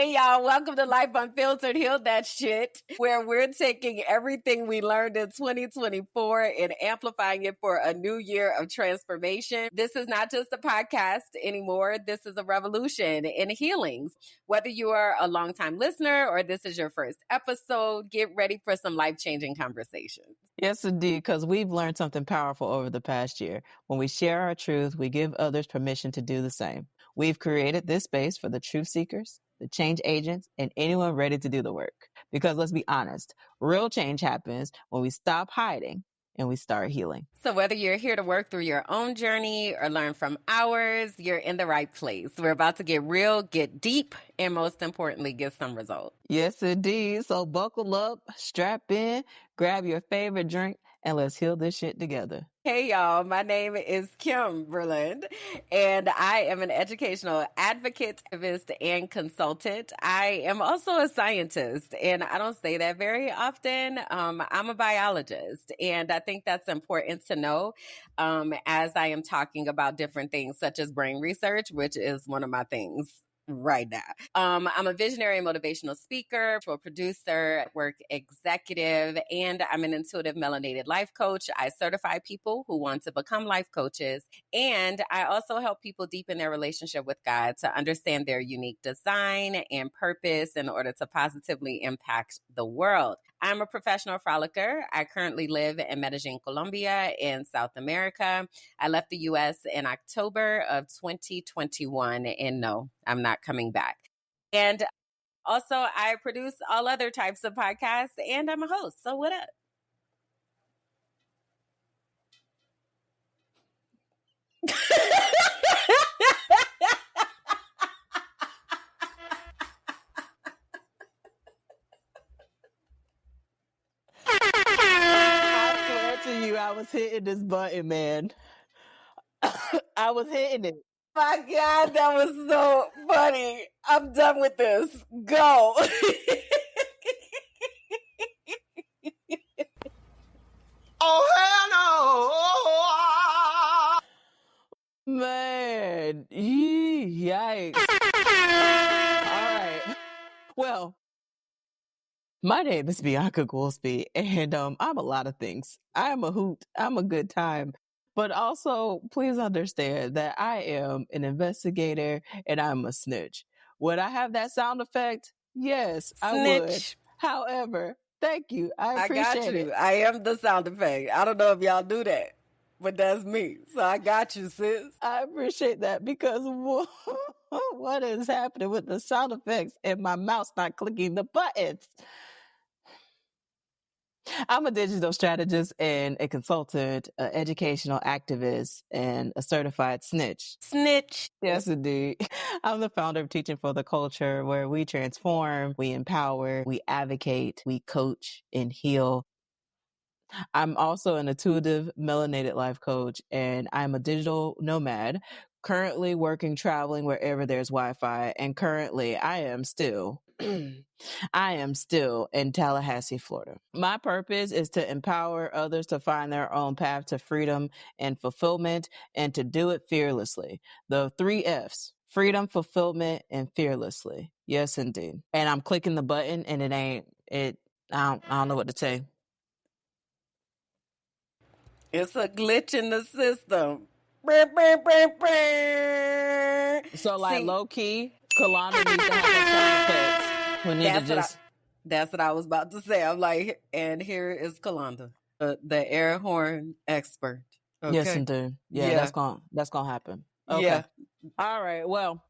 Hey, y'all. Welcome to Life Unfiltered. Heal that shit, where we're taking everything we learned in 2024 and amplifying it for a new year of transformation. This is not just a podcast anymore. This is a revolution in healings. Whether you are a longtime listener or this is your first episode, get ready for some life-changing conversations. Yes, indeed, because we've learned something powerful over the past year. When we share our truth, we give others permission to do the same. We've created this space for the truth seekers, the change agents, and anyone ready to do the work. Because let's be honest, real change happens when we stop hiding and we start healing. So whether you're here to work through your own journey or learn from ours, you're in the right place. We're about to get real, get deep, and most importantly, get some results. Yes, indeed. So buckle up, strap in, grab your favorite drink, and let's heal this shit together. Hey, y'all. My name is Kimberland, and I am an educational advocate, activist, and consultant. I am also a scientist, and I don't say that very often. I'm a biologist, and I think that's important to know as I am talking about different things, such as brain research, which is one of my things right now. I'm a visionary and motivational speaker, a producer, work executive, and I'm an intuitive melanated life coach. I certify people who want to become life coaches, and I also help people deepen their relationship with God to understand their unique design and purpose in order to positively impact the world. I'm a professional frolicker. I currently live in Medellin, Colombia, in South America. I left the U.S. in October of 2021, and no, I'm not coming back. And also, I produce all other types of podcasts, and I'm a host. So what up? I swear to you, I was hitting this button, man. I was hitting it. My God, that was so funny. I'm done with this. Go. Oh, hell no. Man, yikes. All right. Well, my name is Bianca Goolsby, and I'm a lot of things. I'm a hoot. I'm a good time. But also, please understand that I am an investigator and I'm a snitch. Would I have that sound effect? Yes, I would. However, thank you. I appreciate it. I am the sound effect. I don't know if y'all do that, but that's me. So I got you, sis. I appreciate that because what is happening with the sound effects and my mouse not clicking the buttons? I'm a digital strategist and a consultant, an educational activist, and a certified snitch. Snitch. Yes, indeed. I'm the founder of Teaching for the Culture, where we transform, we empower, we advocate, we coach, and heal. I'm also an intuitive melanated life coach, and I'm a digital nomad, currently working, traveling wherever there's Wi-Fi, and currently I am still in Tallahassee, Florida. My purpose is to empower others to find their own path to freedom and fulfillment, and to do it fearlessly. The 3 F's: freedom, fulfillment, and fearlessly. Yes, indeed. And I'm clicking the button and I don't know what to say. It's a glitch in the system. So, like, low key, Kalana needs to have that sound effects. We need to just. That's what I was about to say. I'm like, and here is Kalanda, the air horn expert. Okay? Yes, indeed. Yeah, that's gonna happen. Okay. Yeah. All right. Well,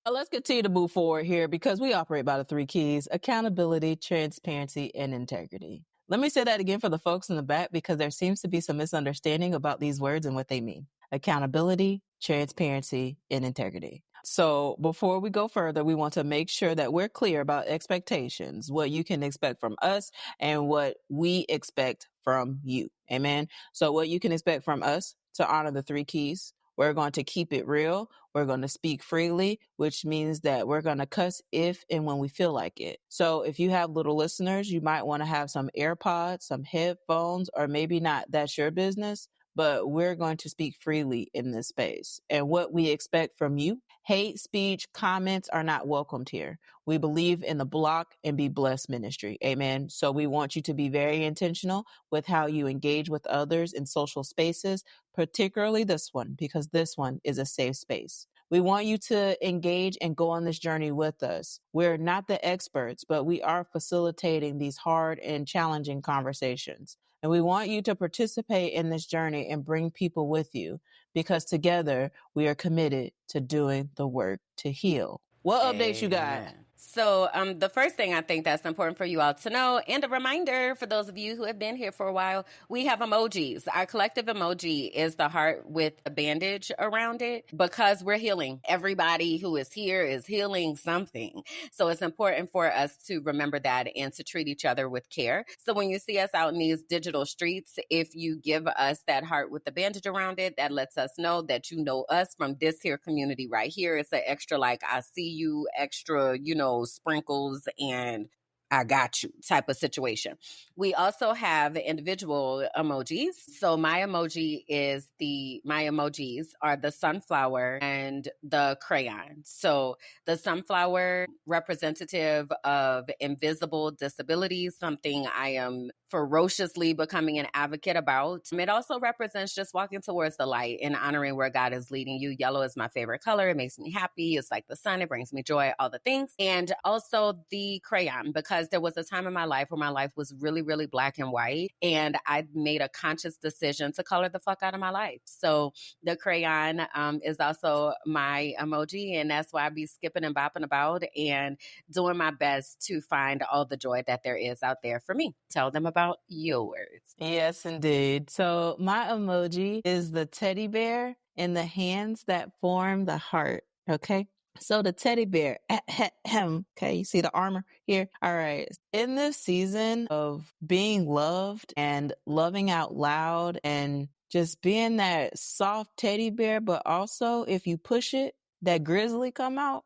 let's continue to move forward here because we operate by the 3 keys: accountability, transparency, and integrity. Let me say that again for the folks in the back because there seems to be some misunderstanding about these words and what they mean. Accountability, transparency, and integrity. So before we go further, we want to make sure that we're clear about expectations, what you can expect from us and what we expect from you. Amen. So what you can expect from us: to honor the 3 keys. We're going to keep it real. We're going to speak freely, which means that we're going to cuss if and when we feel like it. So if you have little listeners, you might want to have some AirPods, some headphones, or maybe not. That's your business. but we're going to speak freely in this space. And what we expect from you, hate speech, comments are not welcomed here. We believe in the block and be blessed ministry. Amen. So we want you to be very intentional with how you engage with others in social spaces, particularly this one, because this one is a safe space. We want you to engage and go on this journey with us. We're not the experts, but we are facilitating these hard and challenging conversations. And we want you to participate in this journey and bring people with you, because together we are committed to doing the work to heal. What updates you got? So the first thing I think that's important for you all to know, and a reminder for those of you who have been here for a while, we have emojis. Our collective emoji is the heart with a bandage around it, because we're healing. Everybody who is here is healing something. So it's important for us to remember that and to treat each other with care. So when you see us out in these digital streets, if you give us that heart with the bandage around it, that lets us know that you know us from this here community right here. It's an extra, like, I see you, extra, sprinkles and I got you type of situation. We also have individual emojis. So my emojis are the sunflower and the crayon. So the sunflower, representative of invisible disabilities, something I am ferociously becoming an advocate about. It also represents just walking towards the light and honoring where God is leading you. Yellow is my favorite color. It makes me happy. It's like the sun. It brings me joy, all the things. And also the crayon, because there was a time in my life where my life was really, really black and white. And I made a conscious decision to color the fuck out of my life. So the crayon is also my emoji. And that's why I be skipping and bopping about and doing my best to find all the joy that there is out there for me. Tell them about yours. Yes, indeed. So my emoji is the teddy bear and the hands that form the heart. Okay. So the teddy bear, okay, you see the armor here? All right. In this season of being loved and loving out loud and just being that soft teddy bear, but also if you push it, that grizzly come out,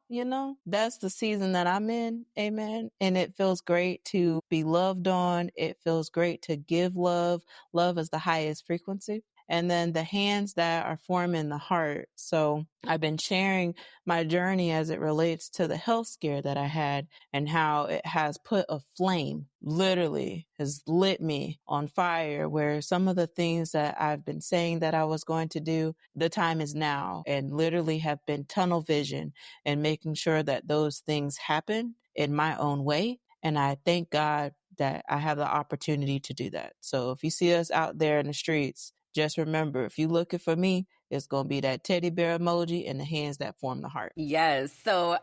that's the season that I'm in. Amen. And it feels great to be loved on. It feels great to give love. Love is the highest frequency. And then the hands that are forming the heart. So I've been sharing my journey as it relates to the health scare that I had and how it has put a flame, literally has lit me on fire, where some of the things that I've been saying that I was going to do, the time is now, and literally have been tunnel vision and making sure that those things happen in my own way. And I thank God that I have the opportunity to do that. So if you see us out there in the streets, just remember, if you're looking for me, it's going to be that teddy bear emoji and the hands that form the heart. Yes. So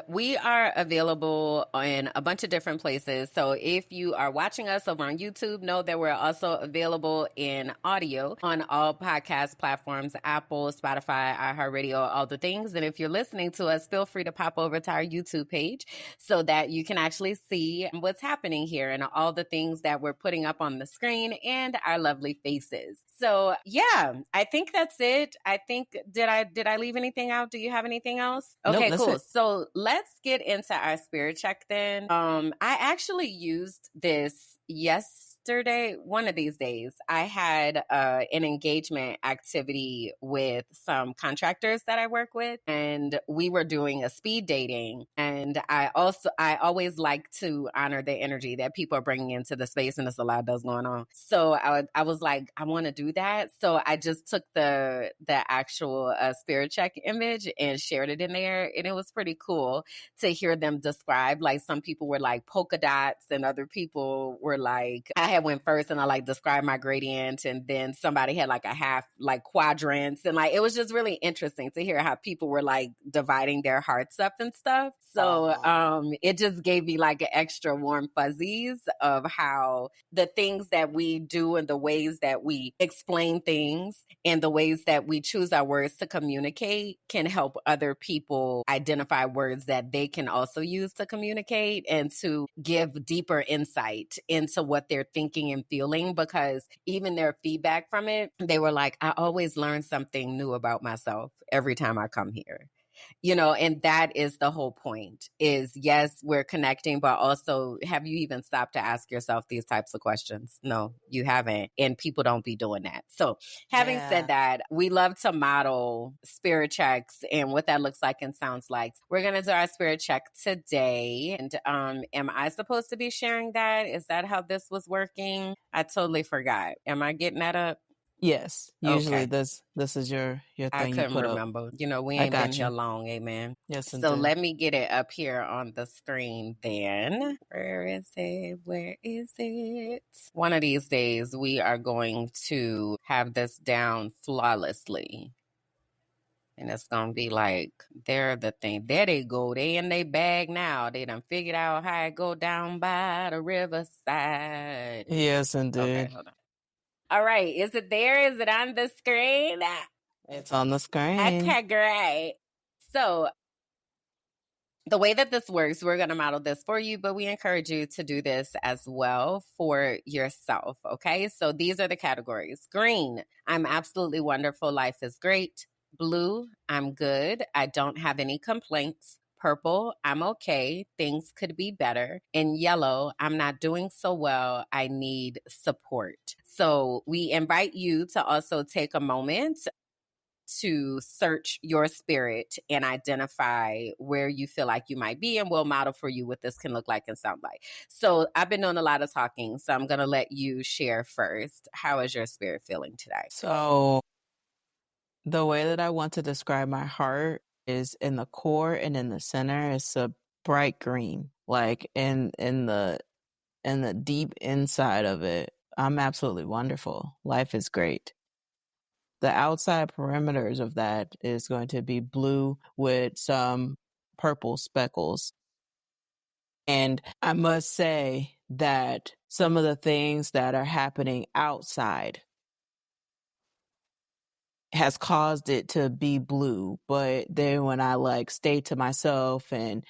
we are available in a bunch of different places. So if you are watching us over on YouTube, know that we're also available in audio on all podcast platforms, Apple, Spotify, iHeartRadio, all the things. And if you're listening to us, feel free to pop over to our YouTube page so that you can actually see what's happening here and all the things that we're putting up on the screen and our lovely faces. So yeah, I think that's it. I think, did I leave anything out? Do you have anything else? Okay, Nope, cool. it. So let's get into our spirit check then. I actually used this yesterday, one of these days. I had an engagement activity with some contractors that I work with, and we were doing a speed dating. And I always like to honor the energy that people are bringing into the space, and there's a lot of those going on. So I was like, I want to do that. So I just took the actual spirit check image and shared it in there, and it was pretty cool to hear them describe. Like, some people were like polka dots, and other people were like, I had went first and I like described my gradient, and then somebody had like a half like quadrants, and like it was just really interesting to hear how people were like dividing their hearts up and stuff. So it just gave me like an extra warm fuzzies of how the things that we do and the ways that we explain things and the ways that we choose our words to communicate can help other people identify words that they can also use to communicate and to give deeper insight into what they're thinking and feeling. Because even their feedback from it, they were like, I always learn something new about myself every time I come here. And that is the whole point is, yes, we're connecting, but also, have you even stopped to ask yourself these types of questions? No, you haven't. And people don't be doing that. So having said that, we love to model spirit checks and what that looks like and sounds like. We're going to do our spirit check today. And am I supposed to be sharing that? Is that how this was working? I totally forgot. Am I getting that up? Yes. Usually Okay. this is your I thing you couldn't put up. remember. We I ain't been got here you. long, amen. Yes, So indeed. let me get it up here on the screen then. Where is it? Where is it? One of these days, we are going to have this down flawlessly. And it's going to be like, they're the thing. There they go. They in their bag now. They done figured out how it go down by the riverside. Yes, indeed. Okay, hold on. All right. Is it there? Is it on the screen? It's on the screen. Okay, great. So the way that this works, we're going to model this for you, but we encourage you to do this as well for yourself. Okay. So these are the categories. Green, I'm absolutely wonderful. Life is great. Blue, I'm good. I don't have any complaints. Purple, I'm okay. Things could be better. And yellow, I'm not doing so well. I need support. So we invite you to also take a moment to search your spirit and identify where you feel like you might be, and we'll model for you what this can look like and sound like. So I've been doing a lot of talking, so I'm going to let you share first. How is your spirit feeling today? So the way that I want to describe my heart is in the core and in the center. It's a bright green, like in the deep inside of it. I'm absolutely wonderful. Life is great. The outside perimeters of that is going to be blue with some purple speckles. And I must say that some of the things that are happening outside has caused it to be blue. But then when I stay to myself and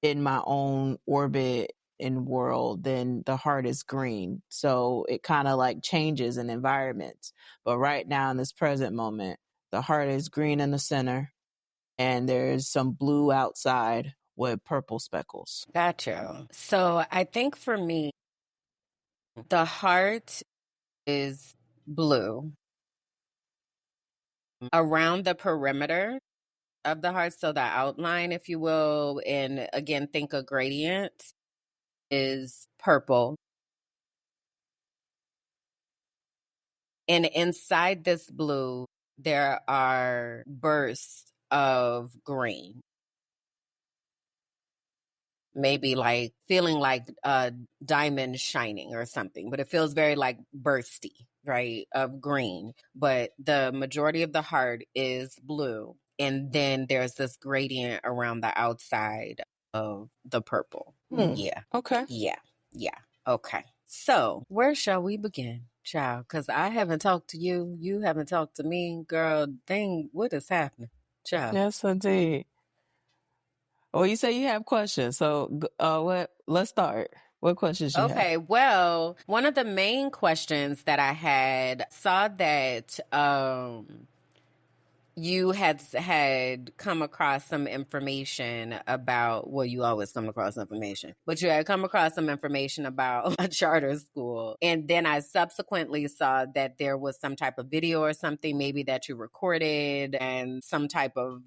in my own orbit and world, then the heart is green. So it kind of changes in environments. But right now in this present moment, the heart is green in the center and there's some blue outside with purple speckles. Gotcha. So I think for me, the heart is blue around the perimeter of the heart. So the outline, if you will, and again, think a gradient, is purple. And inside this blue, there are bursts of green. Maybe feeling like a diamond shining or something, but it feels very bursty, right? Of green. But the majority of the heart is blue. And then there's this gradient around the outside of the purple. Yeah. Okay. Yeah. Okay. So where shall we begin, child? Because I haven't talked to you. You haven't talked to me. Girl, dang, what is happening? Child. Yes, indeed. Well, you say you have questions. So let's start. What questions you have? Okay, well, one of the main questions that I had saw that you had come across some information about, well, you always come across information, but you had come across some information about a charter school. And then I subsequently saw that there was some type of video or something maybe that you recorded, and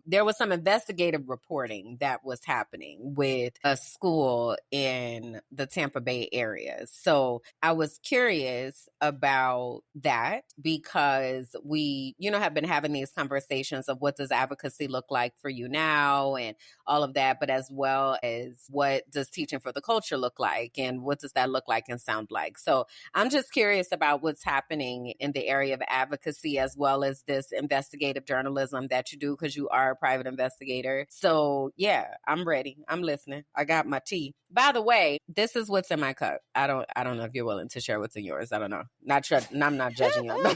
there was some investigative reporting that was happening with a school in the Tampa Bay area. So I was curious about that because we, have been having these conversations of what does advocacy look like for you now and all of that, but as well as what does teaching for the culture look like and what does that look like and sound like. So I'm just curious about what's happening in the area of advocacy as well as this investigative journalism that you do because you are a private investigator. So yeah, I'm ready. I'm listening. I got my tea. By the way, this is what's in my cup. I don't know if you're willing to share what's in yours. I don't know. I'm not judging you.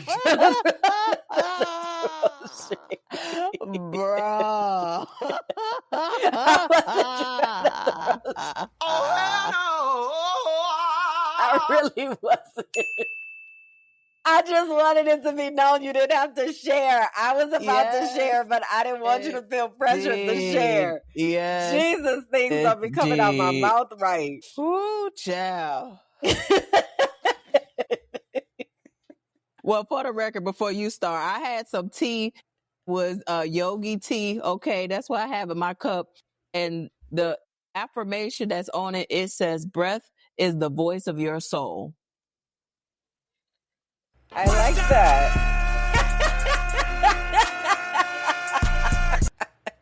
Bro. Oh, hell no. I really wasn't. I just wanted it to be known you didn't have to share. I was about to Yes, share, but I didn't want you to feel pressured to share. Yes, Jesus, things it don't be coming out my did. mouth right. Ooh, child. Well, for the record, before you start, I had some tea, was yogi tea. Okay, that's what I have in my cup. And the affirmation that's on it, it says, breath is the voice of your soul. I like that.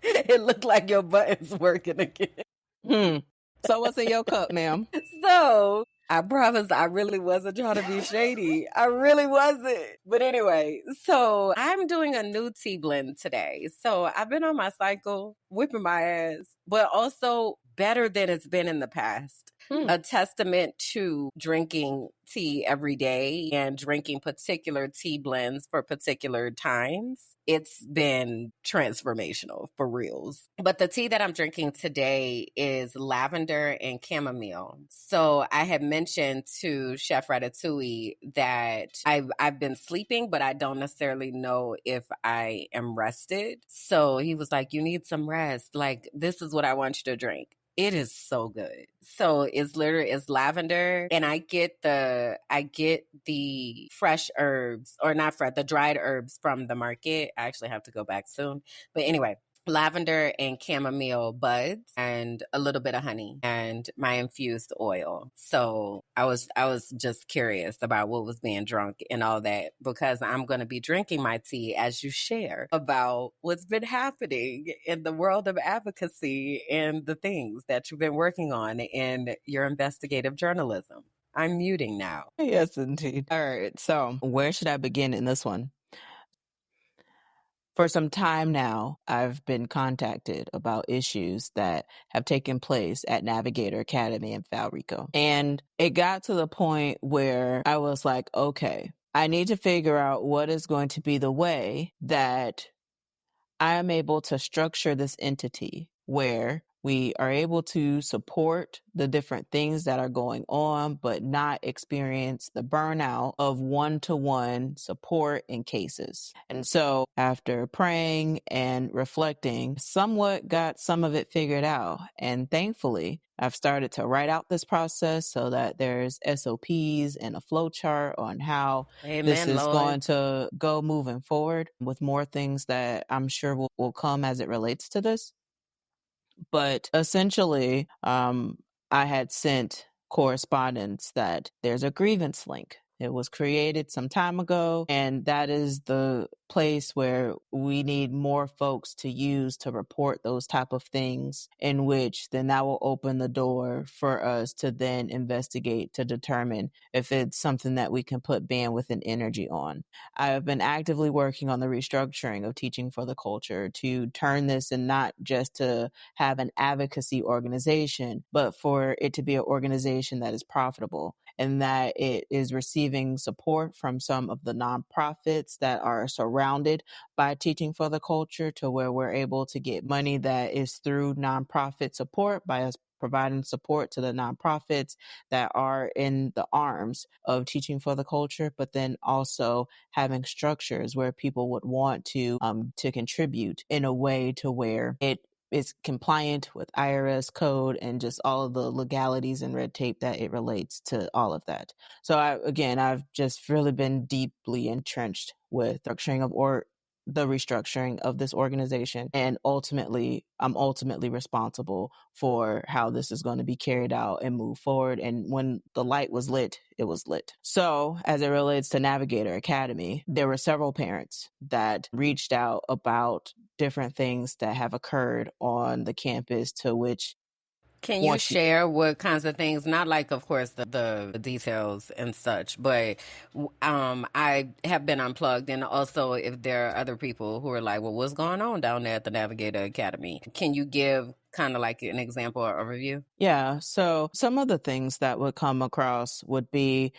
It looked like your button's working again. So what's in your cup, ma'am? So I promise I really wasn't trying to be shady. I really wasn't. But anyway, so I'm doing a new tea blend today. So I've been on my cycle, whipping my ass, but also better than it's been in the past. A testament to drinking tea every day and drinking particular tea blends for particular times. It's been transformational for reals. But the tea that I'm drinking today is lavender and chamomile. So I had mentioned to Chef Ratatouille that I've been sleeping, but I don't necessarily know if I am rested. So he was like, you need some rest. Like, this is what I want you to drink. It is so good. So it's lavender, and I get the fresh herbs, or not fresh, the dried herbs from the market. I actually have to go back soon. But anyway, lavender and chamomile buds and a little bit of honey and my infused oil. So I was just curious about what was being drunk and all that, because I'm going to be drinking my tea as you share about what's been happening in the world of advocacy and the things that you've been working on in your investigative journalism. I'm muting now. Yes, indeed. All right. So where should I begin in this one? For some time now, I've been contacted about issues that have taken place at Navigator Academy in Valrico. And it got to the point where I was like, okay, I need to figure out what is going to be the way that I am able to structure this entity where we are able to support the different things that are going on, but not experience the burnout of one-to-one support in cases. And so after praying and reflecting, somewhat got some of it figured out. And thankfully, I've started to write out this process so that there's SOPs and a flow chart on how this is going to go moving forward, with more things that I'm sure will come as it relates to this. But essentially, I had sent correspondence that there's a grievance link. It was created some time ago, and that is the place where we need more folks to use to report those type of things, in which then that will open the door for us to then investigate to determine if it's something that we can put bandwidth and energy on. I have been actively working on the restructuring of Teaching for the Culture to turn this, and not just to have an advocacy organization, but for it to be an organization that is profitable, and that it is receiving support from some of the nonprofits that are surrounded by Teaching for the Culture, to where we're able to get money that is through nonprofit support, by us providing support to the nonprofits that are in the arms of Teaching for the Culture, but then also having structures where people would want to contribute in a way to where it is compliant with IRS code and just all of the legalities and red tape that it relates to all of that. So I've just really been deeply entrenched with the restructuring of this organization, and I'm ultimately responsible for how this is going to be carried out and move forward. And when the light was lit, it was lit. So as it relates to Navigator Academy, there were several parents that reached out about different things that have occurred on the campus, to which Can you share what kinds of things, not like, of course, the details and such, but I have been unplugged, and also if there are other people who are like, well, what's going on down there at the Navigator Academy? Can you give kind of like an example or overview? Yeah, so some of the things that would come across would be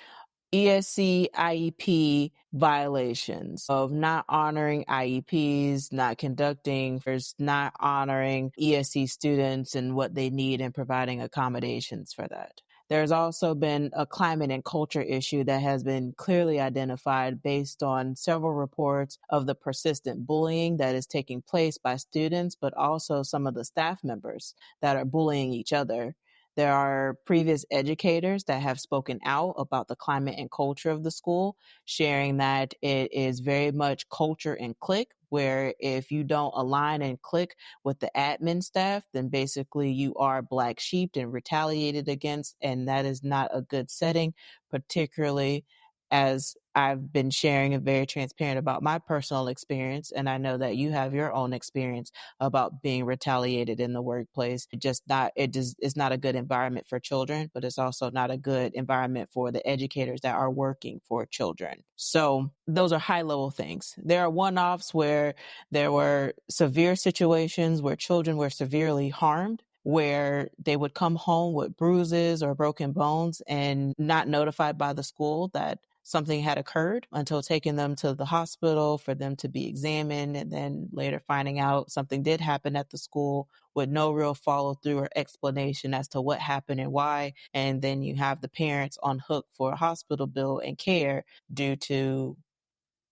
ESC IEP violations of not honoring IEPs, not conducting, not honoring ESC students and what they need, and providing accommodations for that. There's also been a climate and culture issue that has been clearly identified based on several reports of the persistent bullying that is taking place by students, but also some of the staff members that are bullying each other. There are previous educators that have spoken out about the climate and culture of the school, sharing that it is very much culture and clique, where if you don't align and click with the admin staff, then basically you are black sheeped and retaliated against. And that is not a good setting, particularly as I've been sharing and very transparent about my personal experience. And I know that you have your own experience about being retaliated in the workplace. It's not a good environment for children, but it's also not a good environment for the educators that are working for children. So those are high level things. There are one-offs where there were severe situations where children were severely harmed, where they would come home with bruises or broken bones and not notified by the school that something had occurred until taking them to the hospital for them to be examined, and then later finding out something did happen at the school with no real follow through or explanation as to what happened and why. And then you have the parents on hook for a hospital bill and care due to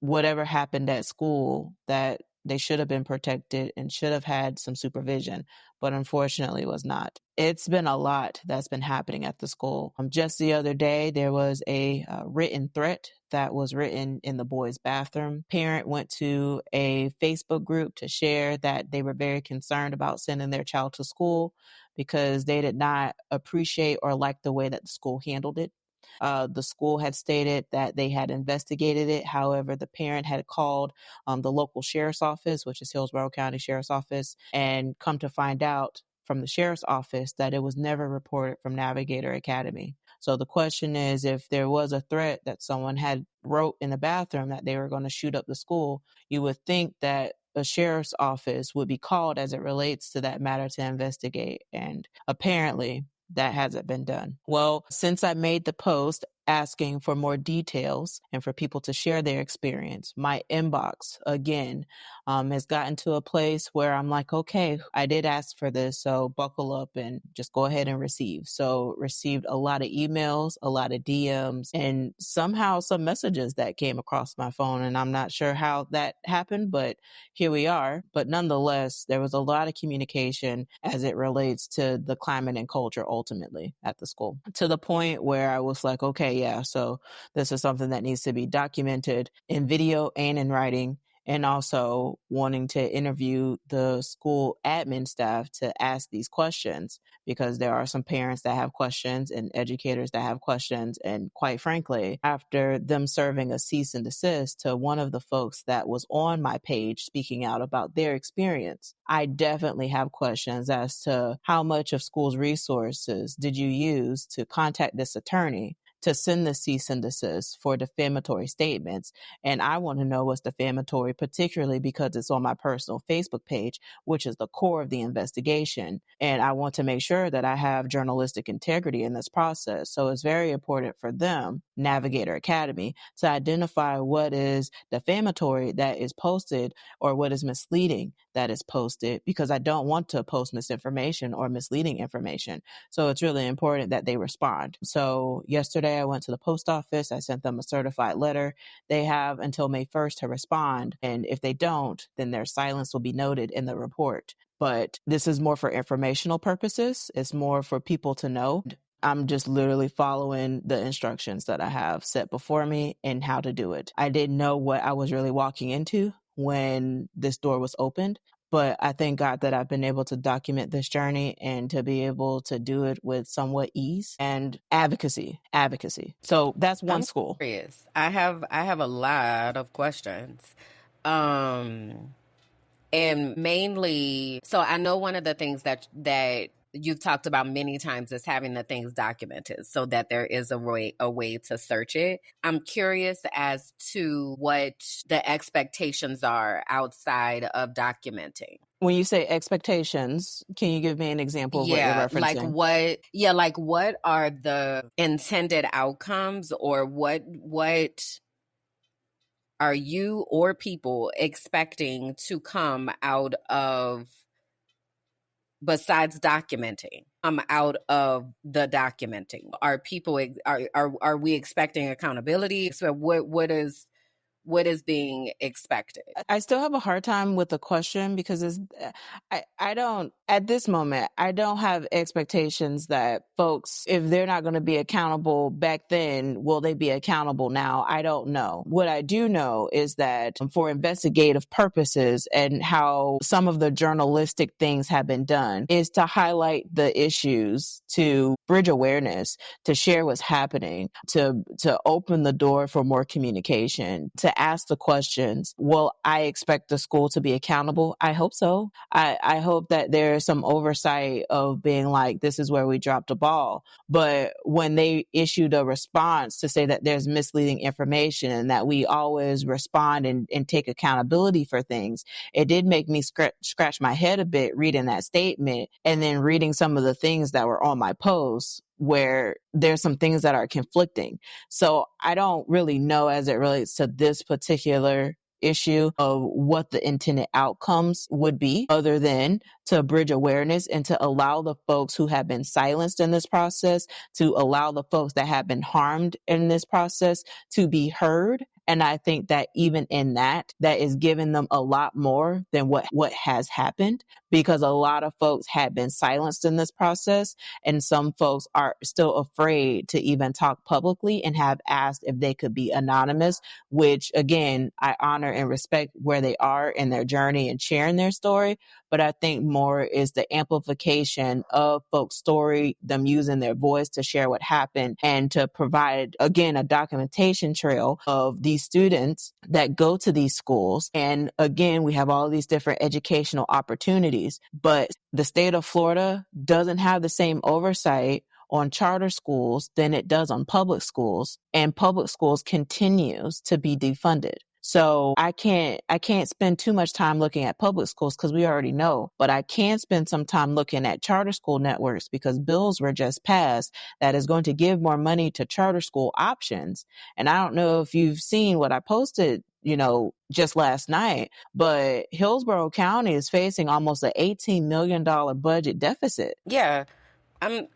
whatever happened at school, that they should have been protected and should have had some supervision, but unfortunately was not. It's been a lot that's been happening at the school. Just the other day, there was a written threat that was written in the boys' bathroom. Parent went to a Facebook group to share that they were very concerned about sending their child to school because they did not appreciate or like the way that the school handled it. The school had stated that they had investigated it. However, the parent had called the local sheriff's office, which is Hillsborough County Sheriff's Office, and come to find out from the sheriff's office that it was never reported from Navigator Academy. So the question is, if there was a threat that someone had wrote in the bathroom that they were going to shoot up the school, you would think that a sheriff's office would be called as it relates to that matter to investigate. And apparently that hasn't been done. Well, since I made the post asking for more details and for people to share their experience, my inbox again has gotten to a place where I'm like, okay, I did ask for this, so buckle up and just go ahead and receive. So received a lot of emails, a lot of DMs, and somehow some messages that came across my phone. And I'm not sure how that happened, but here we are. But nonetheless, there was a lot of communication as it relates to the climate and culture ultimately at the school, to the point where I was like, okay, yeah, so this is something that needs to be documented in video and in writing. And also wanting to interview the school admin staff to ask these questions, because there are some parents that have questions and educators that have questions. And quite frankly, after them serving a cease and desist to one of the folks that was on my page speaking out about their experience, I definitely have questions as to how much of school's resources did you use to contact this attorney to send the cease and desist for defamatory statements. And I want to know what's defamatory, particularly because it's on my personal Facebook page, which is the core of the investigation. And I want to make sure that I have journalistic integrity in this process. So it's very important for them, Navigator Academy, to identify what is defamatory that is posted or what is misleading that is posted, because I don't want to post misinformation or misleading information. So it's really important that they respond. So yesterday I went to the post office. I sent them a certified letter. They have until May 1st to respond. And if they don't, then their silence will be noted in the report. But this is more for informational purposes. It's more for people to know. I'm just literally following the instructions that I have set before me and how to do it. I didn't know what I was really walking into when this door was opened, but I thank God that I've been able to document this journey and to be able to do it with somewhat ease and advocacy. So that's one I'm school. curious. I have a lot of questions. And mainly, so I know one of the things that you've talked about many times is having the things documented so that there is a way to search it. I'm curious as to what the expectations are outside of documenting. When you say expectations, can you give me an example of what you're Yeah, referencing? like what are the intended outcomes, or what are you or people expecting to come out of, besides documenting? out of the documenting? Are people are we expecting accountability? So what is being expected? I still have a hard time with the question because I don't, at this moment, I don't have expectations that folks, if they're not going to be accountable back then, will they be accountable now? I don't know. What I do know is that for investigative purposes and how some of the journalistic things have been done is to highlight the issues, to bridge awareness, to share what's happening, to open the door for more communication, to ask the questions. Will I expect the school to be accountable? I hope so. I hope that there's some oversight of being like, this is where we dropped a ball. But when they issued a response to say that there's misleading information and that we always respond and take accountability for things, it did make me scratch my head a bit reading that statement and then reading some of the things that were on my posts where there's some things that are conflicting. So I don't really know as it relates to this particular issue of what the intended outcomes would be other than to bridge awareness and to allow the folks who have been silenced in this process, to allow the folks that have been harmed in this process to be heard. And I think that even in that is giving them a lot more than what has happened, because a lot of folks had been silenced in this process. And some folks are still afraid to even talk publicly and have asked if they could be anonymous, which again, I honor and respect where they are in their journey and sharing their story. But I think more is the amplification of folks' story, them using their voice to share what happened and to provide, again, a documentation trail of these students that go to these schools. And again, we have all these different educational opportunities, but the state of Florida doesn't have the same oversight on charter schools than it does on public schools, and public schools continues to be defunded. So I can't spend too much time looking at public schools because we already know, but I can spend some time looking at charter school networks because bills were just passed that is going to give more money to charter school options. And I don't know if you've seen what I posted, just last night, but Hillsborough County is facing almost an $18 million budget deficit. Yeah. I'm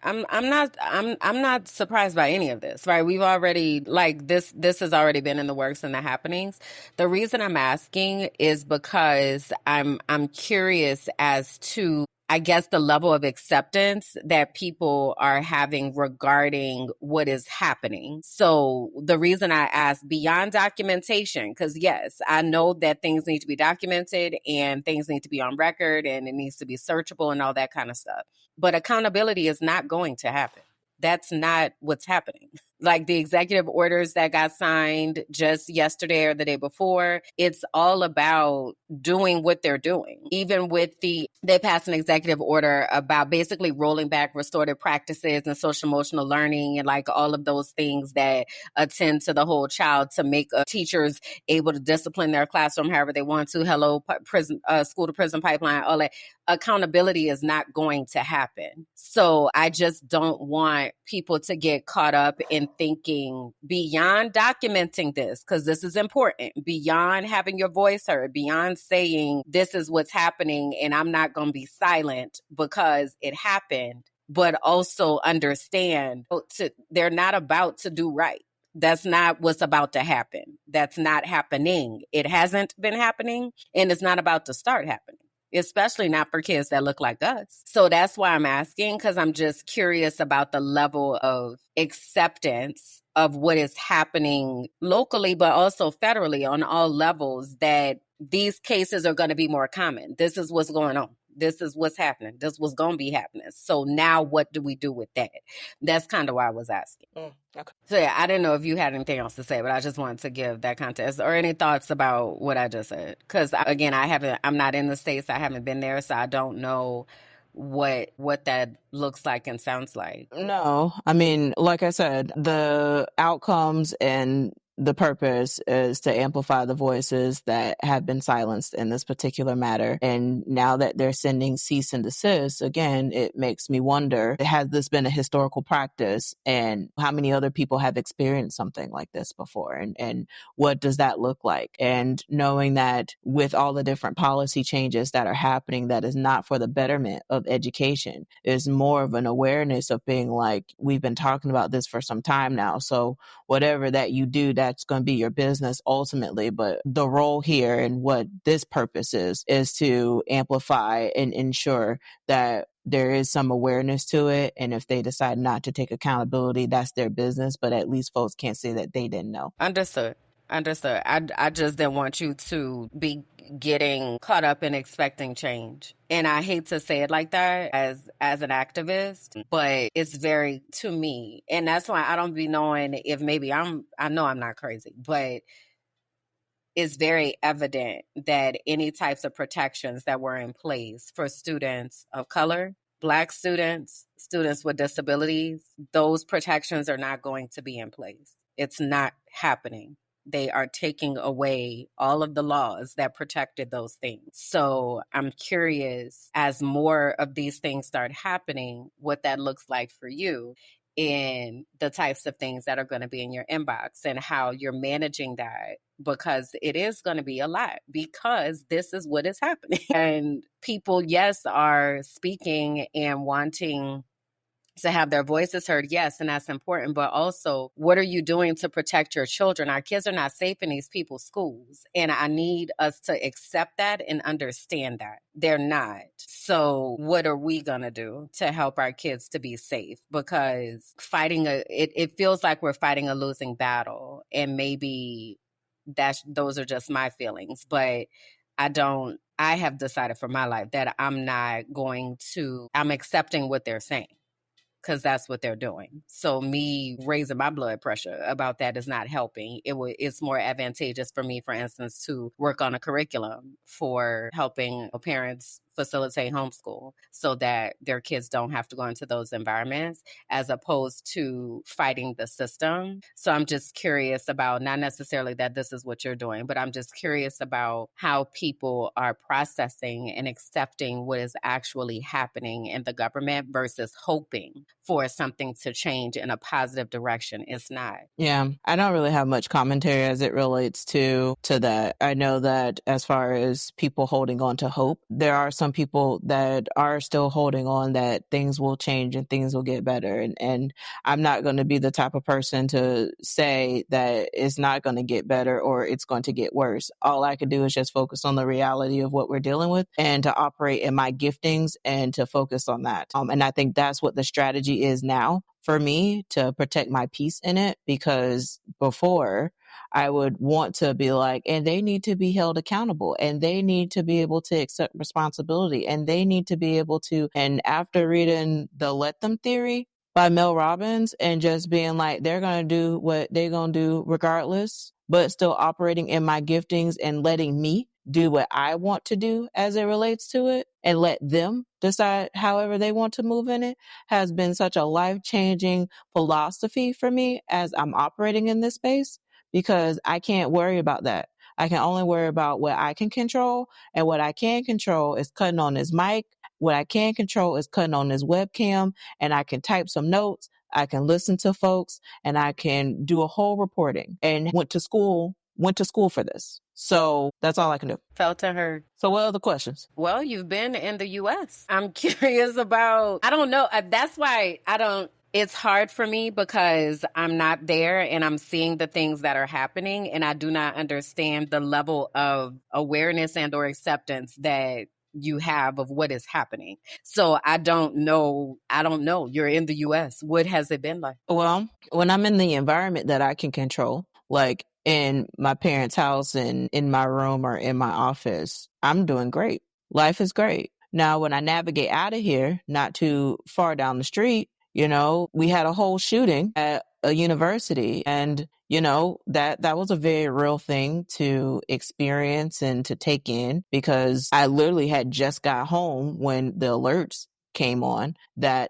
not surprised by any of this, right? We've already, like, this has already been in the works and the happenings. The reason I'm asking is because I'm curious as to, I guess, the level of acceptance that people are having regarding what is happening. So the reason I ask beyond documentation, because yes, I know that things need to be documented and things need to be on record and it needs to be searchable and all that kind of stuff. But accountability is not going to happen. That's not what's happening. Like the executive orders that got signed just yesterday or the day before, it's all about doing what they're doing. Even with they passed an executive order about basically rolling back restorative practices and social emotional learning and like all of those things that attend to the whole child to make teachers able to discipline their classroom however they want to. Hello, prison, school to prison pipeline, all that. Accountability is not going to happen. So I just don't want people to get caught up in thinking beyond documenting this, because this is important, beyond having your voice heard, beyond saying this is what's happening and I'm not going to be silent because it happened, but also understand they're not about to do right. That's not what's about to happen. That's not happening. It hasn't been happening and it's not about to start happening, especially not for kids that look like us. So that's why I'm asking, because I'm just curious about the level of acceptance of what is happening locally, but also federally on all levels, that these cases are going to be more common. This is what's going on. This is what's happening. This was going to be happening. So now what do we do with that? That's kind of why I was asking. Okay. So yeah, I didn't know if you had anything else to say, but I just wanted to give that context or any thoughts about what I just said. Because again, I'm not in the States. I haven't been there, so I don't know what that looks like and sounds like. No, I mean, like I said, the outcomes and the purpose is to amplify the voices that have been silenced in this particular matter. And now that they're sending cease and desist, again, it makes me wonder, has this been a historical practice? And how many other people have experienced something like this before? And what does that look like? And knowing that with all the different policy changes that are happening, that is not for the betterment of education, is more of an awareness of being like, we've been talking about this for some time now. So whatever that you do, that's going to be your business ultimately. But the role here and what this purpose is to amplify and ensure that there is some awareness to it. And if they decide not to take accountability, that's their business. But at least folks can't say that they didn't know. Understood. I just didn't want you to be getting caught up in expecting change. And I hate to say it like that as an activist, but it's very to me. And that's why I don't be knowing if maybe I know I'm not crazy, but it's very evident that any types of protections that were in place for students of color, Black students, students with disabilities, those protections are not going to be in place. It's not happening. They are taking away all of the laws that protected those things. So I'm curious, as more of these things start happening, what that looks like for you in the types of things that are going to be in your inbox and how you're managing that, because it is going to be a lot, because this is what is happening. And people, yes, are speaking and wanting to have their voices heard. Yes, and that's important. But also, what are you doing to protect your children? Our kids are not safe in these people's schools. And I need us to accept that and understand that they're not. So what are we going to do to help our kids to be safe? Because it feels like we're fighting a losing battle. And maybe those are just my feelings. But I have decided for my life that I'm accepting what they're saying, because that's what they're doing. So me raising my blood pressure about that is not helping. It's more advantageous for me, for instance, to work on a curriculum for helping parents facilitate homeschool so that their kids don't have to go into those environments, as opposed to fighting the system. So I'm just curious about, not necessarily that this is what you're doing, but I'm just curious about how people are processing and accepting what is actually happening in the government versus hoping for something to change in a positive direction. It's not. Yeah, I don't really have much commentary as it relates to that. I know that as far as people holding on to hope, there are some people that are still holding on that things will change and things will get better. And I'm not going to be the type of person to say that it's not going to get better or it's going to get worse. All I can do is just focus on the reality of what we're dealing with and to operate in my giftings and to focus on that. And I think that's what the strategy is now for me, to protect my peace in it, because before I would want to be like, and they need to be held accountable and they need to be able to accept responsibility and they need to be able to. And after reading the Let Them Theory by Mel Robbins and just being like, they're going to do what they're going to do regardless, but still operating in my giftings and letting me do what I want to do as it relates to it and let them decide however they want to move in it, has been such a life-changing philosophy for me as I'm operating in this space, because I can't worry about that. I can only worry about what I can control, and what I can control is cutting on this mic. What I can control is cutting on this webcam, and I can type some notes. I can listen to folks, and I can do a whole reporting, and went to school for this. So that's all I can do. Felt and heard. So what are the questions? Well, you've been in the U.S. I'm curious about, I don't know. That's why it's hard for me, because I'm not there and I'm seeing the things that are happening, and I do not understand the level of awareness and or acceptance that you have of what is happening. So I don't know. You're in the U.S. What has it been like? Well, when I'm in the environment that I can control, like in my parents' house and in my room or in my office, I'm doing great. Life is great. Now, when I navigate out of here, not too far down the street, we had a whole shooting at a university, and that was a very real thing to experience and to take in, because I literally had just got home when the alerts came on that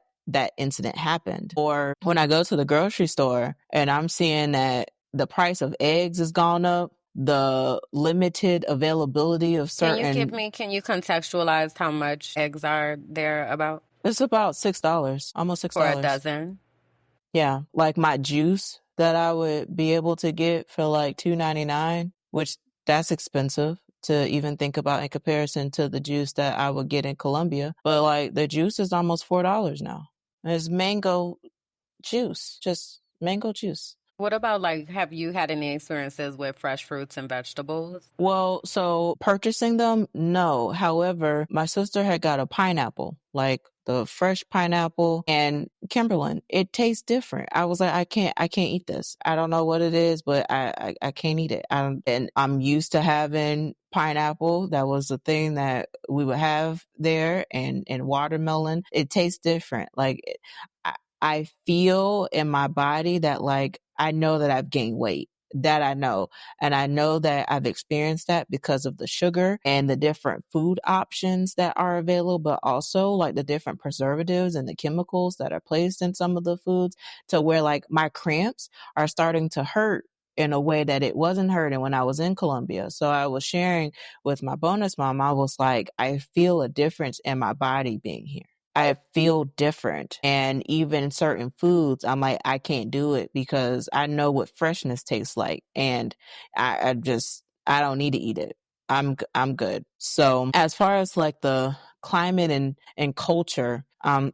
incident happened. Or when I go to the grocery store and I'm seeing that the price of eggs has gone up, the limited availability of certain. Can you contextualize how much eggs are there about? It's about $6, almost $6. For a dozen? Yeah, like my juice that I would be able to get for like $2.99, which that's expensive to even think about in comparison to the juice that I would get in Colombia. But like the juice is almost $4 now. And it's mango juice, just mango juice. What about, like, have you had any experiences with fresh fruits and vegetables? Well, so purchasing them, no. However, my sister had got a pineapple, like the fresh pineapple, and Kimberlyn, it tastes different. I was like, I can't eat this. I don't know what it is, but I can't eat it. And I'm used to having pineapple. That was the thing that we would have there, and watermelon. It tastes different. Like I feel in my body that like I know that I've gained weight. That I know. And I know that I've experienced that because of the sugar and the different food options that are available, but also like the different preservatives and the chemicals that are placed in some of the foods, to where like my cramps are starting to hurt in a way that it wasn't hurting when I was in Colombia. So I was sharing with my bonus mom, I was like, I feel a difference in my body being here. I feel different. And even certain foods, I'm like, I can't do it because I know what freshness tastes like. And I don't need to eat it. I'm good. So as far as like the climate and culture, I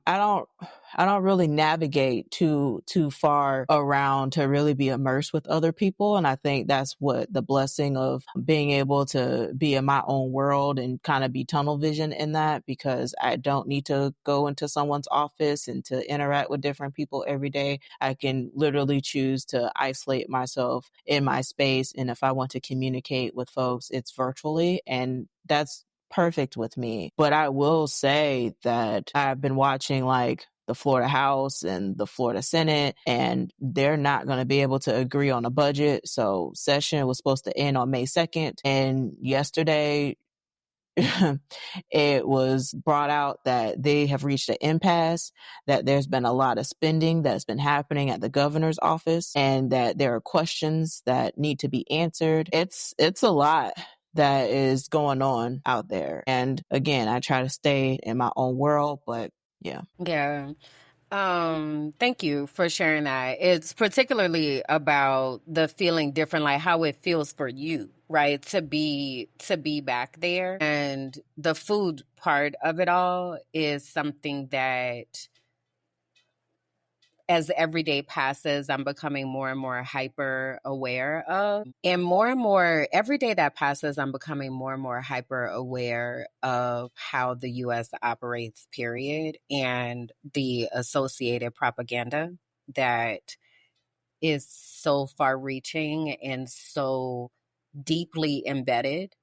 don't really navigate too far around to really be immersed with other people. And I think that's what the blessing of being able to be in my own world and kind of be tunnel vision in that, because I don't need to go into someone's office and to interact with different people every day. I can literally choose to isolate myself in my space. And if I want to communicate with folks, it's virtually. And that's perfect with me. But I will say that I've been watching like the Florida House and the Florida Senate, and they're not going to be able to agree on a budget. So session was supposed to end on May 2nd. And yesterday, it was brought out that they have reached an impasse, that there's been a lot of spending that's been happening at the governor's office, and that there are questions that need to be answered. It's a lot that is going on out there. And again, I try to stay in my own world, but yeah. Yeah. Thank you for sharing that. It's particularly about the feeling different, like how it feels for you, right? To be back there. And the food part of it all is something that, as every day passes, I'm becoming more and more hyper aware of. And more, every day that passes, I'm becoming more and more hyper aware of how the US operates, period, and the associated propaganda that is so far reaching and so deeply embedded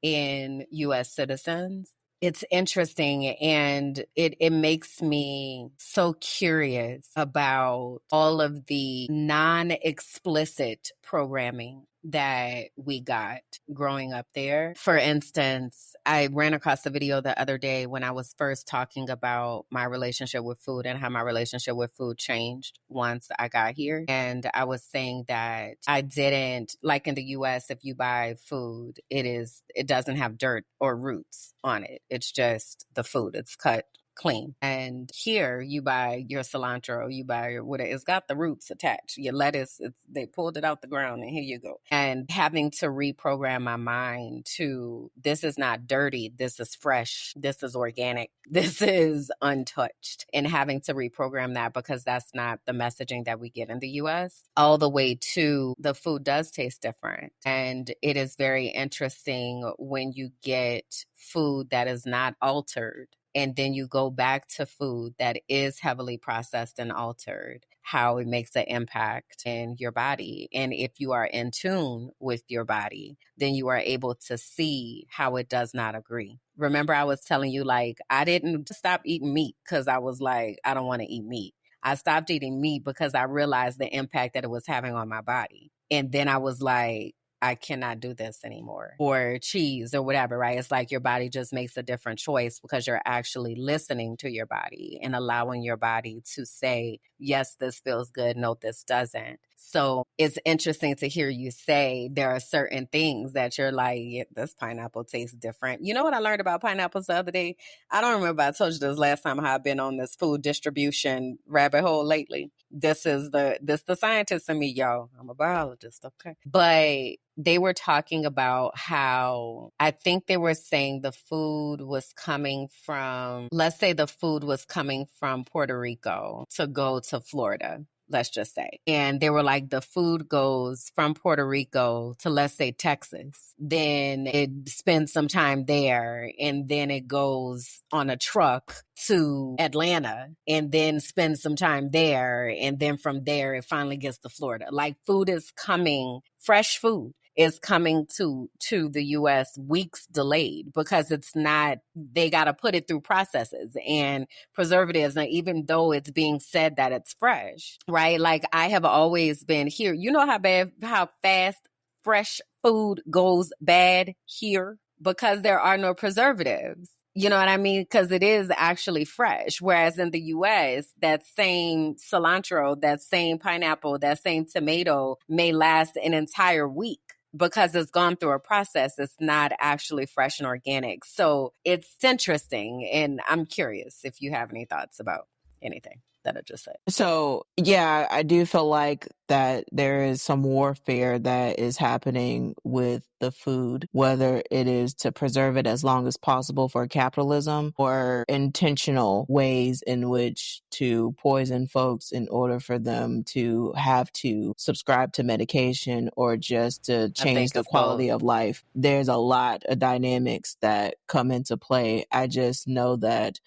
in US citizens. It's interesting, and it makes me so curious about all of the non-explicit programming that we got growing up there. For instance, I ran across a video the other day when I was first talking about my relationship with food and how my relationship with food changed once I got here. And I was saying that I didn't, like in the US, if you buy food, it doesn't have dirt or roots on it. It's just the food. It's cut clean. And here you buy your cilantro, you buy your whatever, it's got the roots attached. Your lettuce, they pulled it out the ground and here you go. And having to reprogram my mind to, this is not dirty, this is fresh, this is organic, this is untouched. And having to reprogram that, because that's not the messaging that we get in the US, all the way to the food does taste different. And it is very interesting when you get food that is not altered, and then you go back to food that is heavily processed and altered, how it makes an impact in your body. And if you are in tune with your body, then you are able to see how it does not agree. Remember, I was telling you, like, I didn't stop eating meat because I was like, I don't want to eat meat. I stopped eating meat because I realized the impact that it was having on my body. And then I was like, I cannot do this anymore, or cheese or whatever, right? It's like your body just makes a different choice because you're actually listening to your body and allowing your body to say, yes, this feels good. No, this doesn't. So it's interesting to hear you say there are certain things that you're like, yeah, this pineapple tastes different. You know what I learned about pineapples the other day? I don't remember. I told you this last time how I've been on this food distribution rabbit hole lately. This the scientist in me, y'all. I'm a biologist, okay? But they were talking about how I think they were saying the food was coming from, let's say the food was coming from Puerto Rico to go to Florida, let's just say. And they were like, the food goes from Puerto Rico to, let's say, Texas. Then it spends some time there, and then it goes on a truck to Atlanta, and then spends some time there. And then from there, it finally gets to Florida. Like, food is coming, fresh food is coming to the US weeks delayed, because it's not, they got to put it through processes and preservatives. And even though it's being said that it's fresh, right? Like, I have always been here. You know how fast fresh food goes bad here, because there are no preservatives. You know what I mean? Because it is actually fresh. Whereas in the US, that same cilantro, that same pineapple, that same tomato may last an entire week, because it's gone through a process. It's not actually fresh and organic. So it's interesting. And I'm curious if you have any thoughts about anything that I just said. So, yeah, I do feel like that there is some warfare that is happening with the food, whether it is to preserve it as long as possible for capitalism, or intentional ways in which to poison folks in order for them to have to subscribe to medication or just to change the quality of life. There's a lot of dynamics that come into play. I just know that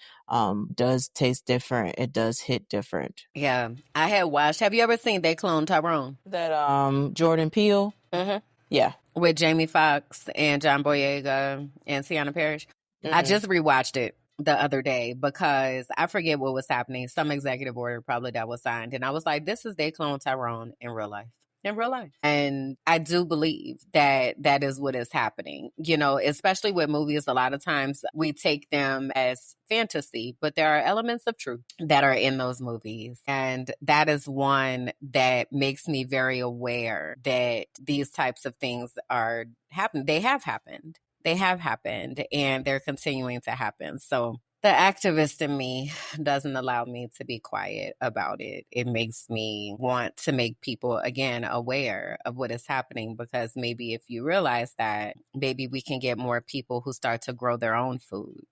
does taste different. It does hit different. Yeah. I had watched, have you ever seen They Clone Tyrone? That Jordan Peele? Mm-hmm. Yeah. With Jamie Foxx and John Boyega and Tiana Parrish. I just rewatched it the other day because I forget what was happening. Some executive order probably that was signed. And I was like, this is They Clone Tyrone in real life. In real life. And I do believe that that is what is happening, you know, especially with movies. A lot of times we take them as fantasy, but there are elements of truth that are in those movies. And that is one that makes me very aware that these types of things are happening. They have happened. They have happened, and they're continuing to happen. So the activist in me doesn't allow me to be quiet about it. It makes me want to make people, again, aware of what is happening, because maybe if you realize that, maybe we can get more people who start to grow their own food,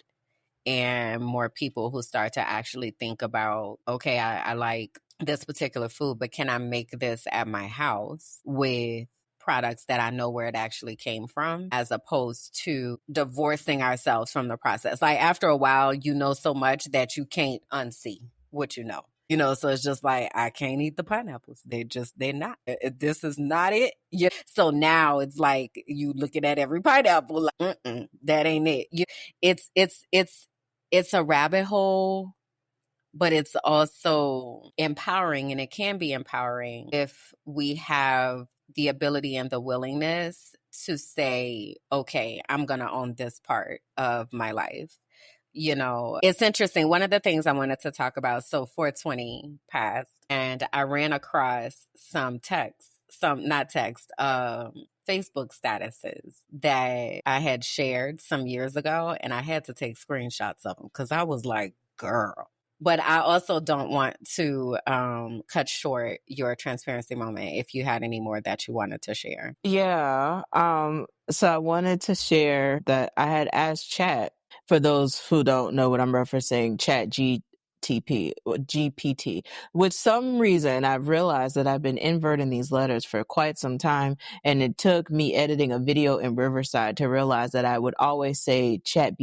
and more people who start to actually think about, okay, I like this particular food, but can I make this at my house with products that I know where it actually came from, as opposed to divorcing ourselves from the process. Like, after a while, you know so much that you can't unsee what you know. You know, so it's just like, I can't eat the pineapples. They're not. This is not it. Yeah. So now it's like you looking at every pineapple like, that ain't it. It's a rabbit hole, but it's also empowering, and it can be empowering if we have the ability and the willingness to say, okay, I'm going to own this part of my life. You know, it's interesting. One of the things I wanted to talk about, so 420 passed, and I ran across some Facebook statuses that I had shared some years ago, and I had to take screenshots of them because I was like, girl. But I also don't want to cut short your transparency moment if you had any more that you wanted to share. Yeah. So I wanted to share that I had asked Chat, for those who don't know what I'm referencing, Chat GPT. With some reason, I've realized that I've been inverting these letters for quite some time, and it took me editing a video in Riverside to realize that I would always say Chat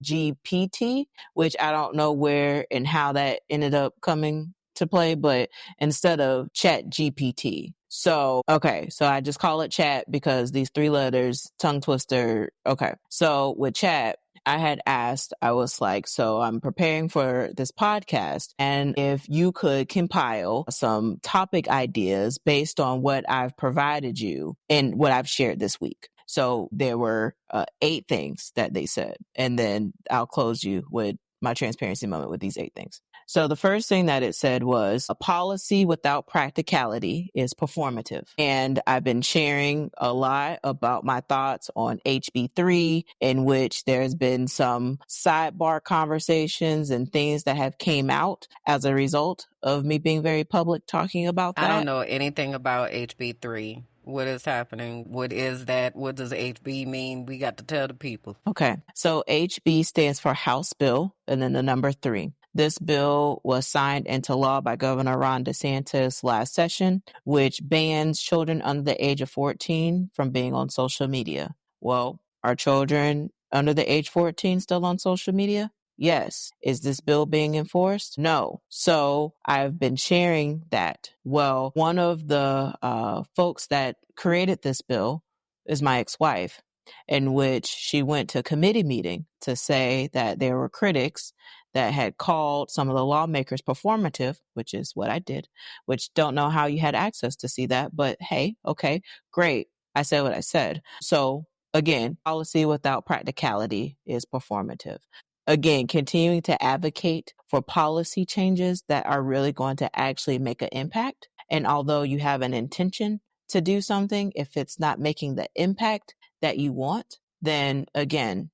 GPT, which I don't know where and how that ended up coming to play, but instead of Chat GPT. So, okay, so I just call it Chat because these 3 letters, tongue twister. Okay, so with Chat, I had asked, I was like, so I'm preparing for this podcast, and if you could compile some topic ideas based on what I've provided you and what I've shared this week. So there were 8 things that they said, and then I'll close you with my transparency moment with these 8 things. So the first thing that it said was a policy without practicality is performative. And I've been sharing a lot about my thoughts on HB3, in which there's been some sidebar conversations and things that have came out as a result of me being very public talking about that. I don't know anything about HB3. What is happening? What is that? What does HB mean? We got to tell the people. Okay. So HB stands for House Bill and then the number 3. This bill was signed into law by Governor Ron DeSantis last session, which bans children under the age of 14 from being on social media. Well, are children under the age 14 still on social media? Yes. Is this bill being enforced? No. So I've been sharing that. Well, one of the folks that created this bill is my ex-wife, in which she went to a committee meeting to say that there were critics that had called some of the lawmakers performative, which is what I did, which don't know how you had access to see that, but hey, okay, great. I said what I said. So again, policy without practicality is performative. Again, continuing to advocate for policy changes that are really going to actually make an impact. And although you have an intention to do something, if it's not making the impact that you want, then again,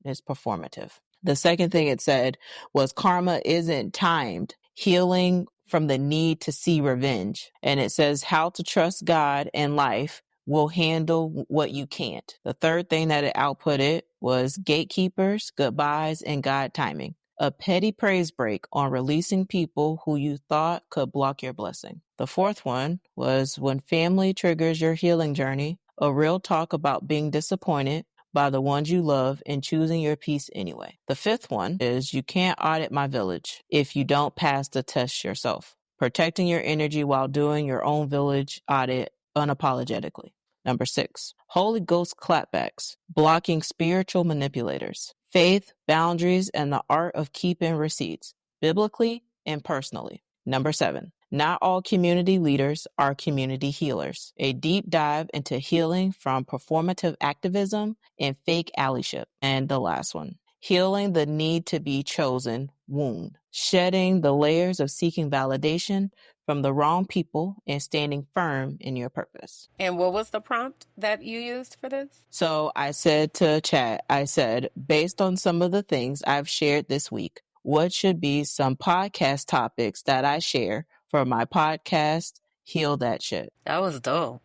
it's performative. The second thing it said was karma isn't timed, healing from the need to see revenge. And it says how to trust God and life will handle what you can't. The third thing that it outputted was gatekeepers, goodbyes, and God timing. A petty praise break on releasing people who you thought could block your blessing. The fourth one was when family triggers your healing journey, a real talk about being disappointed by the ones you love and choosing your peace anyway. The fifth one is you can't audit my village if you don't pass the test yourself. Protecting your energy while doing your own village audit unapologetically. Number 6, Holy Ghost clapbacks, blocking spiritual manipulators. Faith, boundaries, and the art of keeping receipts, biblically and personally. Number 7, not all community leaders are community healers. A deep dive into healing from performative activism and fake allyship. And the last one, healing the need to be chosen wound, shedding the layers of seeking validation from the wrong people and standing firm in your purpose. And what was the prompt that you used for this? So I said to chat, I said, based on some of the things I've shared this week, what should be some podcast topics that I share for my podcast, Heal That Shit? That was dope.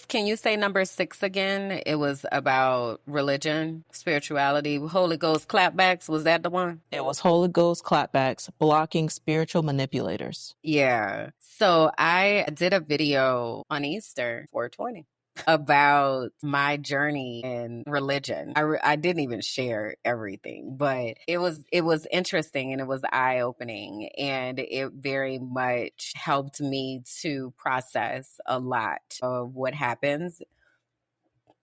Can you say number 6 again? It was about religion, spirituality, Holy Ghost clapbacks. Was that the one? It was Holy Ghost clapbacks, blocking spiritual manipulators. Yeah. So I did a video on Easter 420 about my journey in religion. I didn't even share everything, but it was interesting and it was eye-opening, and it very much helped me to process a lot of what happens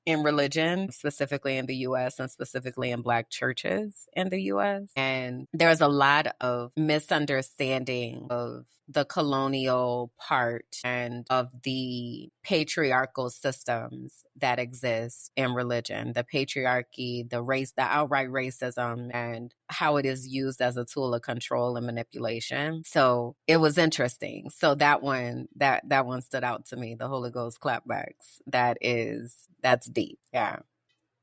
in religion, specifically in the US and specifically in Black churches in the US. And there's a lot of misunderstanding of the colonial part and of the patriarchal systems that exist in religion, the patriarchy, the race, the outright racism, and how it is used as a tool of control and manipulation. So it was interesting. So that one stood out to me, the Holy Ghost clapbacks. That's deep. Yeah.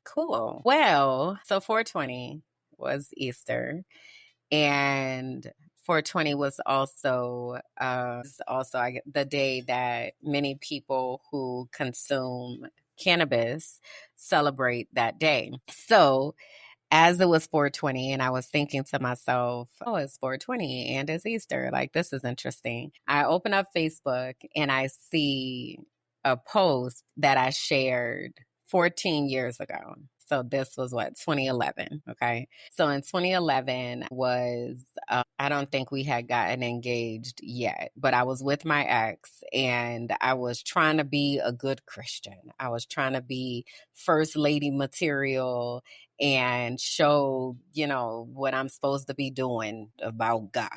Cool. Well, so 420 was Easter, and 420 was also the day that many people who consume cannabis celebrate that day. So as it was 420 and I was thinking to myself, oh, it's 420 and it's Easter. Like, this is interesting. I open up Facebook and I see a post that I shared 14 years ago. So this was 2011. Okay. So in 2011 I don't think we had gotten engaged yet, but I was with my ex and I was trying to be a good Christian. I was trying to be first lady material and show, what I'm supposed to be doing about God,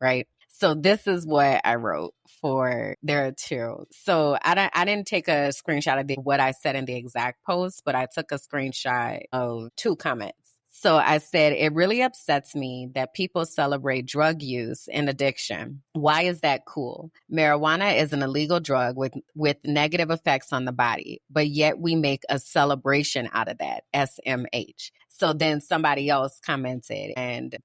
right? So this is what I wrote for there too. So I didn't take a screenshot of what I said in the exact post, but I took a screenshot of 2 comments. So I said, it really upsets me that people celebrate drug use and addiction. Why is that cool? Marijuana is an illegal drug with negative effects on the body, but yet we make a celebration out of that, SMH. So then somebody else commented and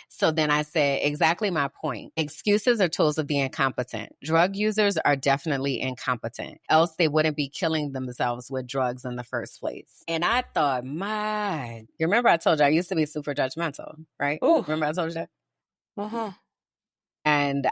so then I said, exactly my point. Excuses are tools of the incompetent. Drug users are definitely incompetent. Else they wouldn't be killing themselves with drugs in the first place. And I thought, you remember I told you I used to be super judgmental, right? Ooh. Remember I told you that? Uh-huh. And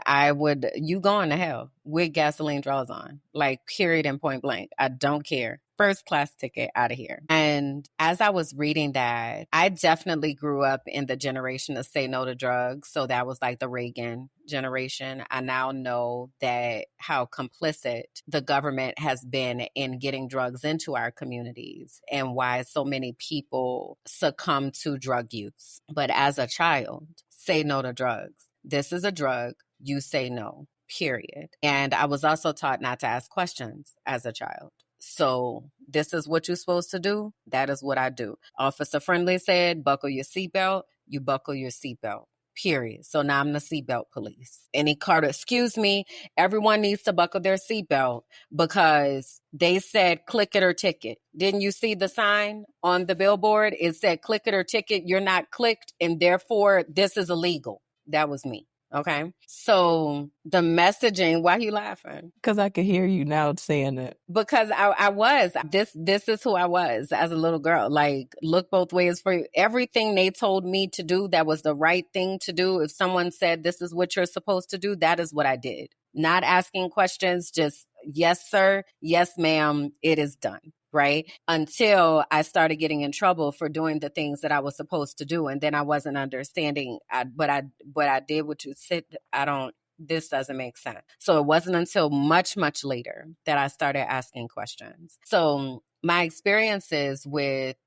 you going to hell with gasoline draws on, like period and point blank. I don't care. First class ticket out of here. And as I was reading that, I definitely grew up in the generation to say no to drugs. So that was like the Reagan generation. I now know that how complicit the government has been in getting drugs into our communities and why so many people succumb to drug use. But as a child, say no to drugs. This is a drug. You say no, period. And I was also taught not to ask questions as a child. So this is what you're supposed to do. That is what I do. Officer Friendly said, buckle your seatbelt. You buckle your seatbelt, period. So now I'm the seatbelt police. Any car, excuse me, everyone needs to buckle their seatbelt because they said click it or ticket. Didn't you see the sign on the billboard? It said click it or ticket. You're not clicked and therefore this is illegal. That was me. Okay. So the messaging, why are you laughing? Because I could hear you now saying it. Because I was, this is who I was as a little girl. Like, look both ways for everything they told me to do. That was the right thing to do. If someone said, this is what you're supposed to do, that is what I did. Not asking questions, just yes, sir. Yes, ma'am. It is done. Right? Until I started getting in trouble for doing the things that I was supposed to do. And then I wasn't understanding, but I did what you said. This doesn't make sense. So it wasn't until much, much later that I started asking questions. So my experiences with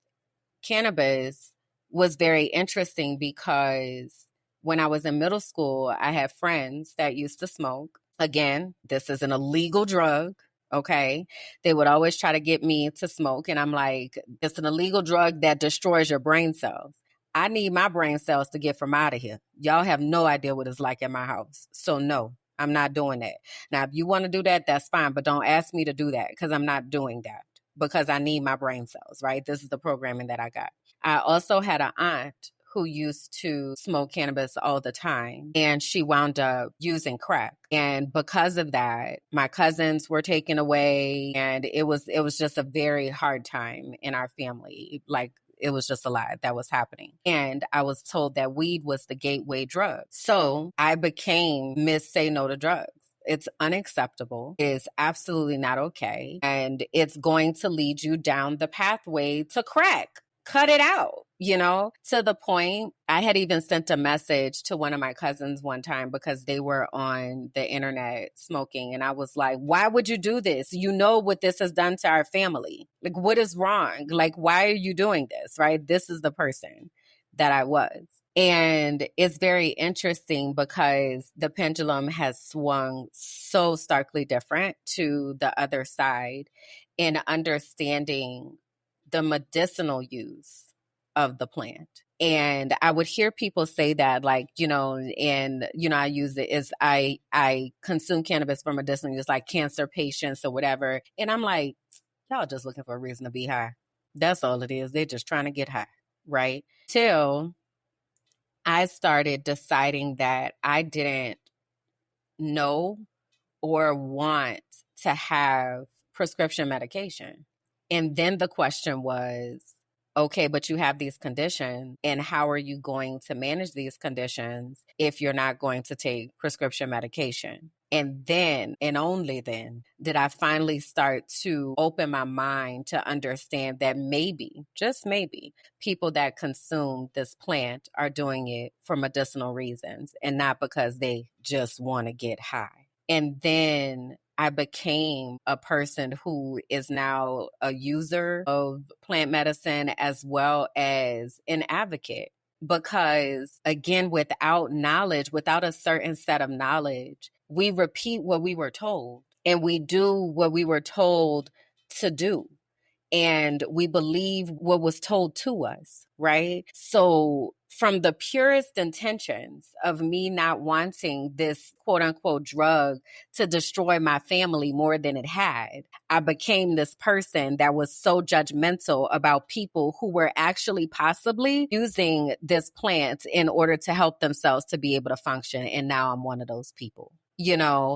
cannabis was very interesting because when I was in middle school, I had friends that used to smoke. Again, this is an illegal drug. Okay. They would always try to get me to smoke. And I'm like, it's an illegal drug that destroys your brain cells. I need my brain cells to get from out of here. Y'all have no idea what it's like in my house. So no, I'm not doing that. Now, if you want to do that, that's fine. But don't ask me to do that because I'm not doing that because I need my brain cells, right? This is the programming that I got. I also had an aunt who used to smoke cannabis all the time, and she wound up using crack. And because of that, my cousins were taken away, and it was just a very hard time in our family. Like, it was just a lot that was happening. And I was told that weed was the gateway drug. So I became Miss Say No to Drugs. It's unacceptable. It's absolutely not okay. And it's going to lead you down the pathway to crack. Cut it out, to the point I had even sent a message to one of my cousins one time because they were on the internet smoking. And I was like, why would you do this? You know what this has done to our family. Like, what is wrong? Like, why are you doing this? Right? This is the person that I was. And it's very interesting because the pendulum has swung so starkly different to the other side in understanding the medicinal use of the plant. And I would hear people say that, like, I use it as I consume cannabis for medicinal use, like cancer patients or whatever. And I'm like, y'all just looking for a reason to be high. That's all it is. They're just trying to get high, right? Till I started deciding that I didn't know or want to have prescription medication. And then the question was, okay, but you have these conditions, and how are you going to manage these conditions if you're not going to take prescription medication? And then, and only then, did I finally start to open my mind to understand that maybe, just maybe, people that consume this plant are doing it for medicinal reasons and not because they just want to get high. And then I became a person who is now a user of plant medicine as well as an advocate. Because again, without knowledge, without a certain set of knowledge, we repeat what we were told and we do what we were told to do. and we believe what was told to us, right? So from the purest intentions of me not wanting this quote unquote drug to destroy my family more than it had, I became this person that was so judgmental about people who were actually possibly using this plant in order to help themselves to be able to function. And now I'm one of those people.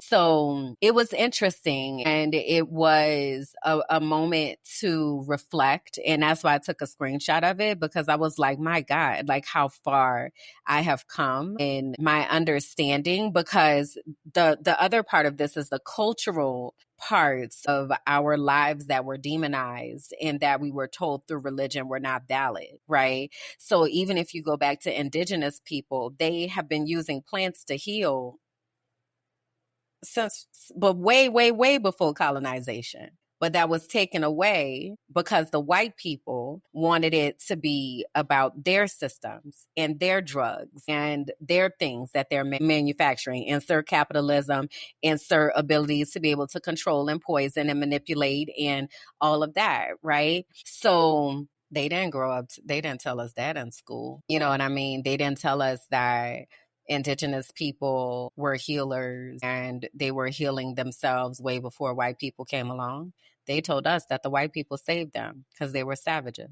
So it was interesting, and it was a moment to reflect. And that's why I took a screenshot of it, because I was like, my God, like how far I have come in my understanding, because the other part of this is the cultural parts of our lives that were demonized and that we were told through religion were not valid, right? So even if you go back to indigenous people, they have been using plants to heal since, but way, way, way before colonization. But that was taken away because the white people wanted it to be about their systems and their drugs and their things that they're manufacturing. Insert capitalism, insert abilities to be able to control and poison and manipulate and all of that, right? So they didn't grow up, they didn't tell us that in school. You know what I mean? They didn't tell us that indigenous people were healers and they were healing themselves way before white people came along. They told us that the white people saved them because they were savages,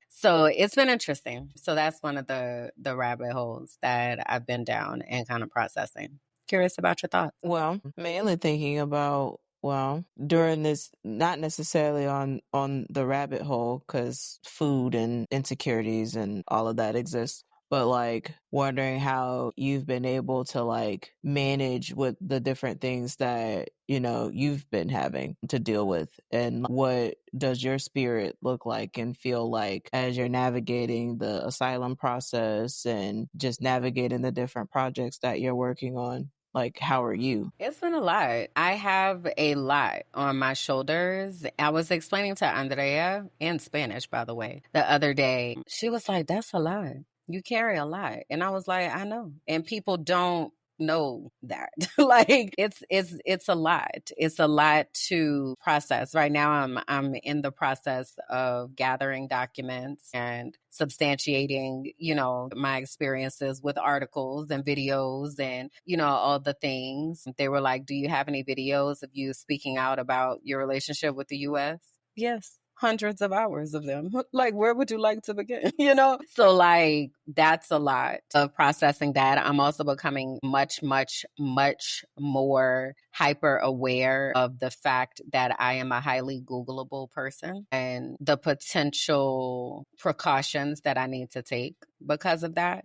So it's been interesting. So that's one of the rabbit holes that I've been down and kind of processing. Curious about your thoughts. Well, mainly thinking about, during this, not necessarily on the rabbit hole, because food and insecurities and all of that exists, but like wondering how you've been able to like manage with the different things that, you've been having to deal with, and what does your spirit look like and feel like as you're navigating the asylum process and just navigating the different projects that you're working on. Like, how are you? It's been a lot. I have a lot on my shoulders. I was explaining to Andrea, in Spanish, by the way, the other day. She was like, that's a lot. You carry a lot. And I was like, I know. And people don't know that. Like it's a lot. It's a lot to process. Right now I'm in the process of gathering documents and substantiating, my experiences with articles and videos and, all the things. They were like, do you have any videos of you speaking out about your relationship with the US? Yes. Hundreds of hours of them. Like, where would you like to begin? So like, that's a lot of processing that. I'm also becoming much, much, much more hyper aware of the fact that I am a highly Googleable person and the potential precautions that I need to take because of that.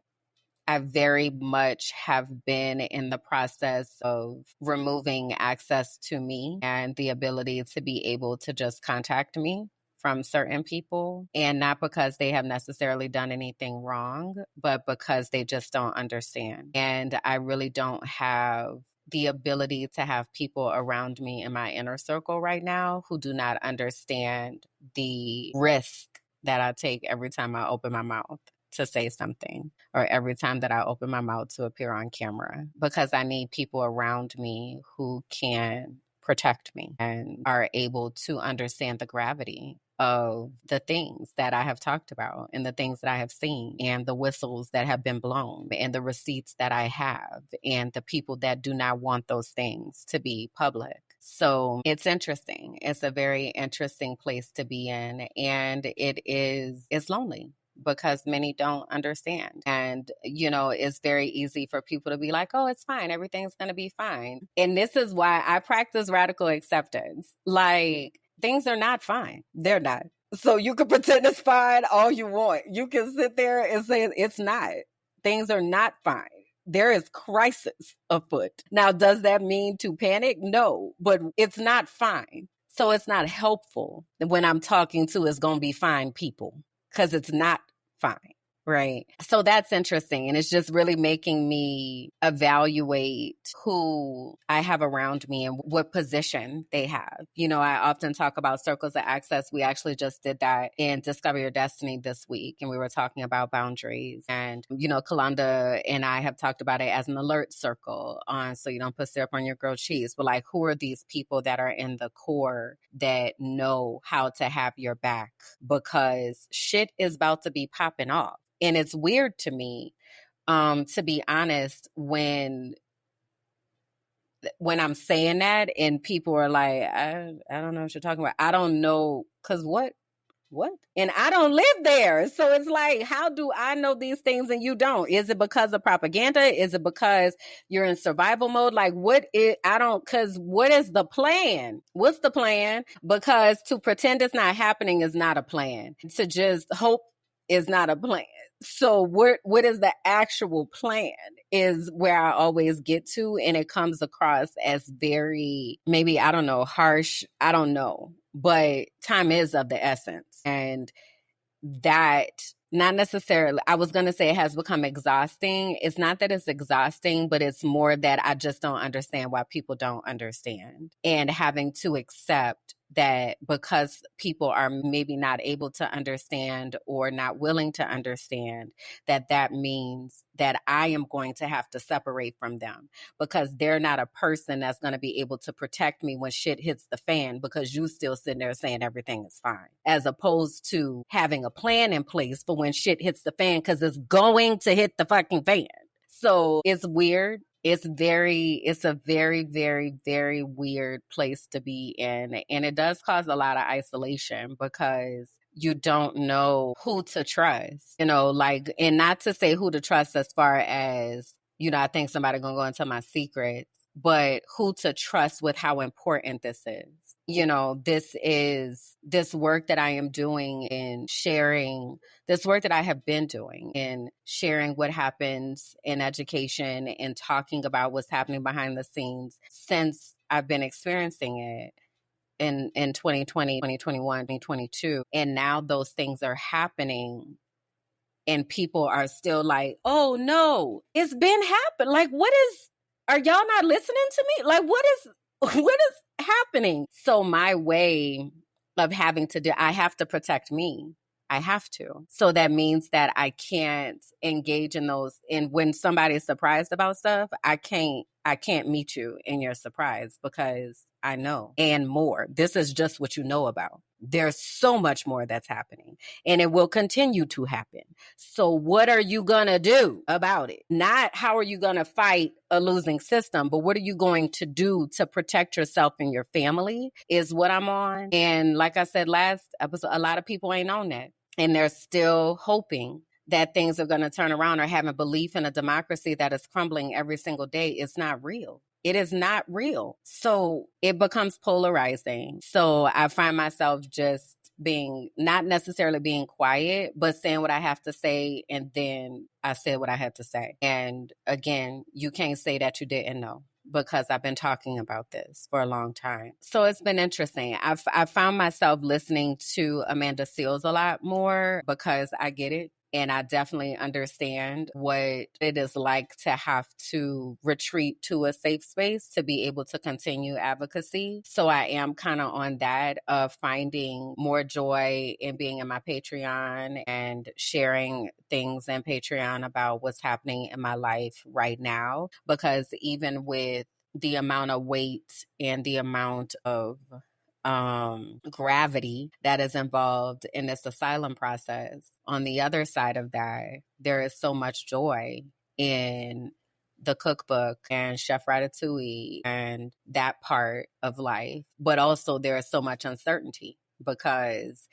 I very much have been in the process of removing access to me and the ability to be able to just contact me from certain people, and not because they have necessarily done anything wrong, but because they just don't understand. And I really don't have the ability to have people around me in my inner circle right now who do not understand the risk that I take every time I open my mouth to say something, or every time that I open my mouth to appear on camera, because I need people around me who can protect me and are able to understand the gravity of the things that I have talked about and the things that I have seen and the whistles that have been blown and the receipts that I have and the people that do not want those things to be public. So it's interesting. It's a very interesting place to be in, and it's lonely because many don't understand. And, it's very easy for people to be like, oh, it's fine. Everything's going to be fine. And this is why I practice radical acceptance. Like, things are not fine. They're not. So you can pretend it's fine all you want. You can sit there and say it's not. Things are not fine. There is crisis afoot. Now, does that mean to panic? No, but it's not fine. So it's not helpful when I'm talking to it's going to be fine people, because it's not fine. Right. So that's interesting. And it's just really making me evaluate who I have around me and what position they have. You know, I often talk about circles of access. We actually just did that in Discover Your Destiny this week. And we were talking about boundaries. And, you know, Kalanda and I have talked about it as an alert circle on so you don't put syrup on your grilled cheese. But like, who are these people that are in the core that know how to have your back? Because shit is about to be popping off. And it's weird to me, to be honest, when I'm saying that and people are like, I don't know what you're talking about. I don't know, because what? And I don't live there. So it's like, how do I know these things and you don't? Is it because of propaganda? Is it because you're in survival mode? Like, because what is the plan? What's the plan? Because to pretend it's not happening is not a plan. To just hope is not a plan. So what is the actual plan is where I always get to. And it comes across as very, maybe, I don't know, harsh. I don't know. But time is of the essence. And that not necessarily, I was going to say it has become exhausting. It's not that it's exhausting, but it's more that I just don't understand why people don't understand. And having to accept that because people are maybe not able to understand or not willing to understand, that means that I am going to have to separate from them because they're not a person that's going to be able to protect me when shit hits the fan because you still sitting there saying everything is fine, as opposed to having a plan in place for when shit hits the fan because it's going to hit the fucking fan. So it's weird. It's a very, very, very weird place to be in. And it does cause a lot of isolation because you don't know who to trust, you know, like, and not to say who to trust as far as, you know, I think somebody gonna go into my secrets, but who to trust with how important this is. You know, this work that I am doing in sharing, this work that I have been doing in sharing what happens in education and talking about what's happening behind the scenes since I've been experiencing it in 2020, 2021, 2022. And now those things are happening and people are still like, oh no, it's been happening. Like, are y'all not listening to me? Like, what is happening? So my way of having to do, I have to protect me. I have to. So that means that I can't engage in those. And when somebody is surprised about stuff, I can't meet you in your surprise because I know and more. This is just what you know about. There's so much more that's happening and it will continue to happen. So what are you going to do about it? Not how are you going to fight a losing system, but what are you going to do to protect yourself and your family is what I'm on. And like I said last episode, a lot of people ain't on that. And they're still hoping that things are going to turn around or having belief in a democracy that is crumbling every single day. It's not real. It is not real. So it becomes polarizing. So I find myself just not necessarily being quiet, but saying what I have to say. And then I said what I had to say. And again, you can't say that you didn't know because I've been talking about this for a long time. So it's been interesting. I've found myself listening to Amanda Seales a lot more because I get it. And I definitely understand what it is like to have to retreat to a safe space to be able to continue advocacy. So I am kind of on that of finding more joy in being in my Patreon and sharing things in Patreon about what's happening in my life right now. Because even with the amount of weight and the amount of gravity that is involved in this asylum process. On the other side of that, there is so much joy in the cookbook and Chef Ratatouille and that part of life. But also there is so much uncertainty because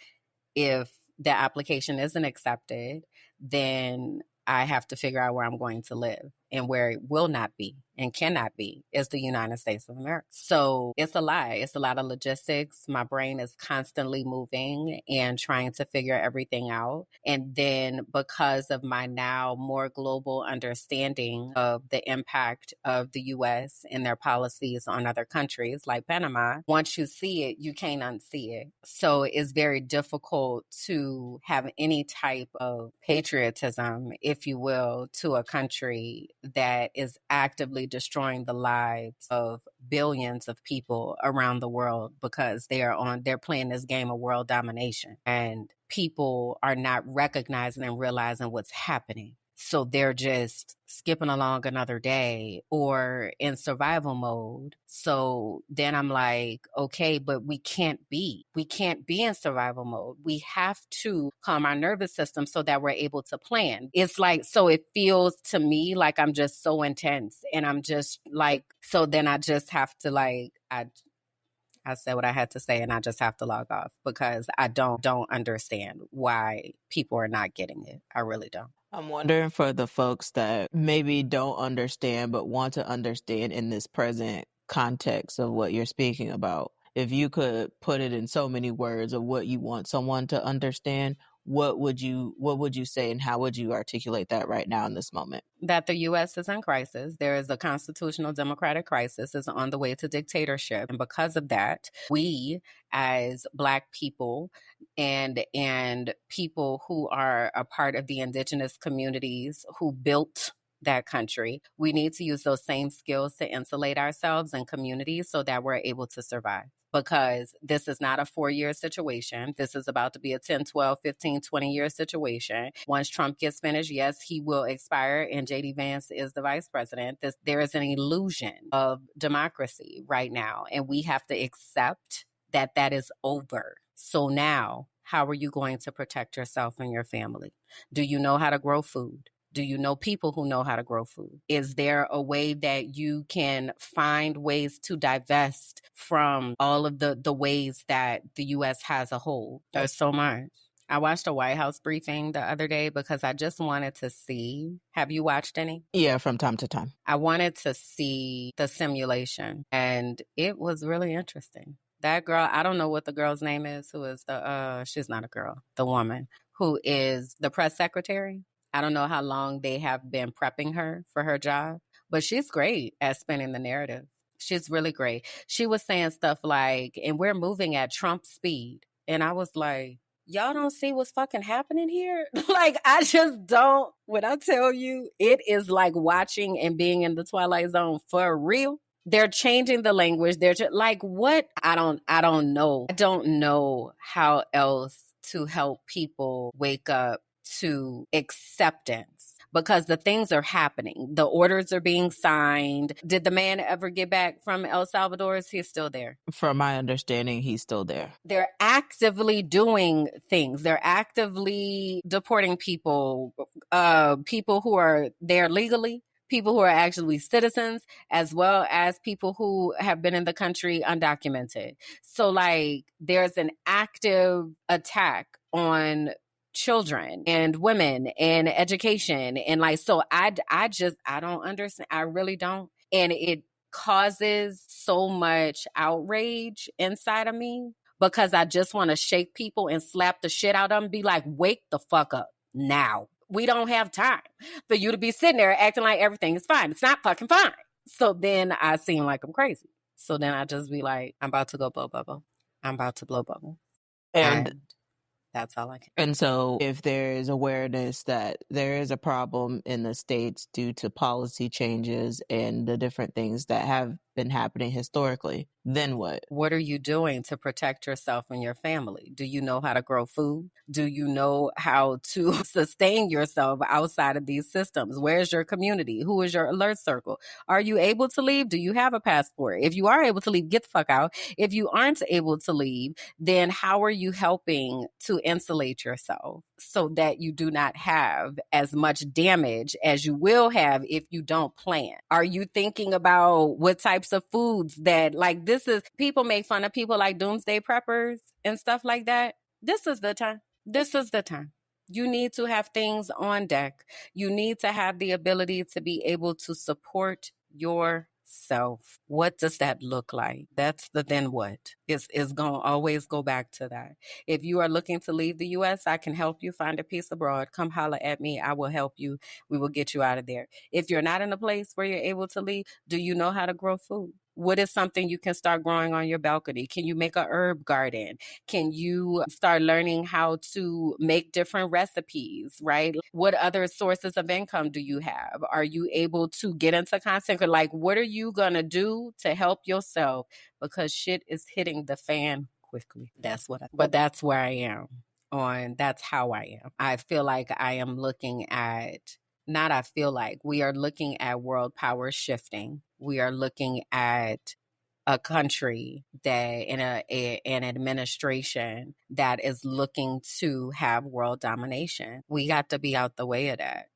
if the application isn't accepted, then I have to figure out where I'm going to live. and where it will not be and cannot be is the United States of America. So it's a lie. It's a lot of logistics. My brain is constantly moving and trying to figure everything out. And then because of my now more global understanding of the impact of the US and their policies on other countries like Panama, once you see it, you can't unsee it. So it's very difficult to have any type of patriotism, if you will, to a country that is actively destroying the lives of billions of people around the world because they're playing this game of world domination, and people are not recognizing and realizing what's happening. So they're just skipping along another day or in survival mode. So then I'm like, okay, but we can't be in survival mode. We have to calm our nervous system so that we're able to plan. It's like, so it feels to me like I'm just so intense, and I'm just like, so then I just have to like, I said what I had to say, and I just have to log off because I don't understand why people are not getting it. I really don't. I'm wondering for the folks that maybe don't understand but want to understand in this present context of what you're speaking about. If you could put it in so many words of what you want someone to understand, what would you say, and how would you articulate that right now in this moment? That the U.S. is in crisis. There is a constitutional democratic crisis. It's on the way to dictatorship. And because of that, we as Black people and people who are a part of the indigenous communities who built that country, we need to use those same skills to insulate ourselves and communities so that we're able to survive. Because this is not a 4-year situation. This is about to be a 10, 12, 15, 20-year situation. Once Trump gets finished, yes, he will expire, and J.D. Vance is the vice president. There is an illusion of democracy right now, and we have to accept that that is over. So now, how are you going to protect yourself and your family? Do you know how to grow food? Do you know people who know how to grow food? Is there a way that you can find ways to divest from all of the ways that the U.S. has a hold? There's so much. I watched a White House briefing the other day because I just wanted to see. Have you watched any? Yeah, from time to time. I wanted to see the simulation, and it was really interesting. That girl, I don't know what the girl's name is, who is she's not a girl, the woman who is the press secretary. I don't know how long they have been prepping her for her job, but she's great at spinning the narrative. She's really great. She was saying stuff like, and we're moving at Trump speed. And I was like, y'all don't see what's fucking happening here? Like, I just don't. When I tell you, it is like watching and being in the Twilight Zone for real. They're changing the language. They're just like, what? I don't know. I don't know how else to help people wake up to acceptance, because the things are happening. The orders are being signed. Did the man ever get back from El Salvador? Is he still there? From my understanding, he's still there. They're actively doing things. They're actively deporting people, people who are there legally, people who are actually citizens, as well as people who have been in the country undocumented. So like there's an active attack on children and women and education. And like, so I don't understand. I really don't. And it causes so much outrage inside of me because I just want to shake people and slap the shit out of them, be like, wake the fuck up now. We don't have time for you to be sitting there acting like everything is fine. It's not fucking fine. So then I seem like I'm crazy. So then I just be like, I'm about to go blow bubble. I'm about to blow bubble. And that's all I can. And so if there is awareness that there is a problem in the States due to policy changes and the different things that have been happening historically, then what? What are you doing to protect yourself and your family? Do you know how to grow food? Do you know how to sustain yourself outside of these systems? Where's your community? Who is your alert circle? Are you able to leave? Do you have a passport? If you are able to leave, get the fuck out. If you aren't able to leave, then how are you helping to insulate yourself so that you do not have as much damage as you will have if you don't plan? Are you thinking about what types of foods that, like, this is, people make fun of people like doomsday preppers and stuff like that. This is the time. This is the time. You need to have things on deck. You need to have the ability to be able to support yourself. What does that look like? That's the then what. Is going to always go back to that. If you are looking to leave the US, I can help you find a piece abroad. Come holler at me. I will help you. We will get you out of there. If you're not in a place where you're able to leave, do you know how to grow food? What is something you can start growing on your balcony? Can you make a herb garden? Can you start learning how to make different recipes, right? What other sources of income do you have? Are you able to get into content? Like, what are you going to do to help yourself? Because shit is hitting the fan quickly. But that's where I am that's how I am. I feel like I am looking at, not I feel like, we are looking at world power shifting. We are looking at a country that an administration that is looking to have world domination. We got to be out the way of that.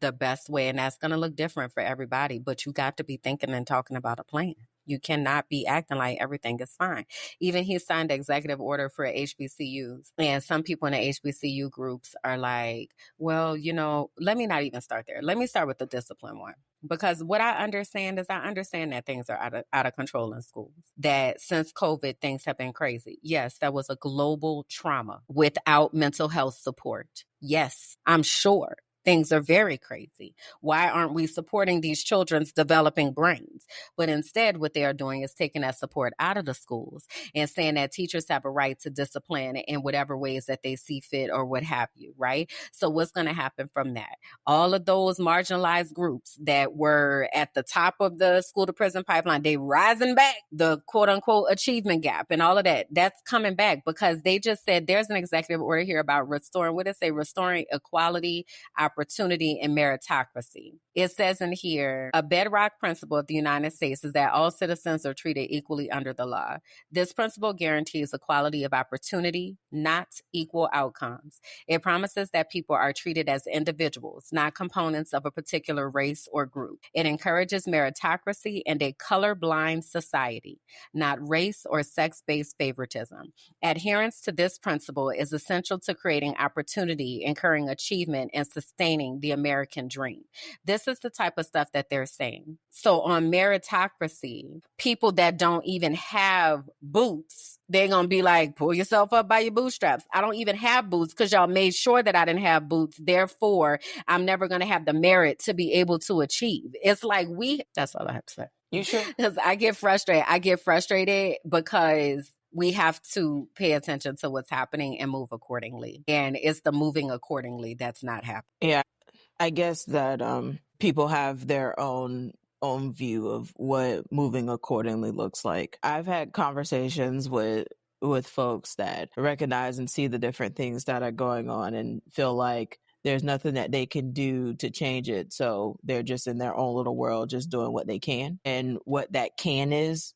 The best way, and that's going to look different for everybody, but you got to be thinking and talking about a plan. You cannot be acting like everything is fine. Even he signed an executive order for HBCUs. And some people in the HBCU groups are like, well, let me not even start there. Let me start with the discipline one. Because what I understand is that things are out of control in schools. That since COVID, things have been crazy. Yes, that was a global trauma without mental health support. Yes, I'm sure. Things are very crazy. Why aren't we supporting these children's developing brains? But instead, what they are doing is taking that support out of the schools and saying that teachers have a right to discipline in whatever ways that they see fit or what have you, right? So what's going to happen from that? All of those marginalized groups that were at the top of the school to prison pipeline, they rising back, the quote unquote achievement gap and all of that, that's coming back because they just said there's an executive order here about restoring equality, opportunity, and meritocracy. It says in here, a bedrock principle of the United States is that all citizens are treated equally under the law. This principle guarantees equality of opportunity, not equal outcomes. It promises that people are treated as individuals, not components of a particular race or group. It encourages meritocracy and a colorblind society, not race or sex-based favoritism. Adherence to this principle is essential to creating opportunity, encouraging achievement, and sustaining the American dream. This is the type of stuff that they're saying. So on meritocracy, people that don't even have boots, they're going to be like, pull yourself up by your bootstraps. I don't even have boots because y'all made sure that I didn't have boots. Therefore, I'm never going to have the merit to be able to achieve. It's like that's all I have to say. You sure? Because I get frustrated because we have to pay attention to what's happening and move accordingly. And it's the moving accordingly that's not happening. Yeah. I guess that people have their own view of what moving accordingly looks like. I've had conversations with folks that recognize and see the different things that are going on and feel like there's nothing that they can do to change it. So they're just in their own little world, just doing what they can. And what that can is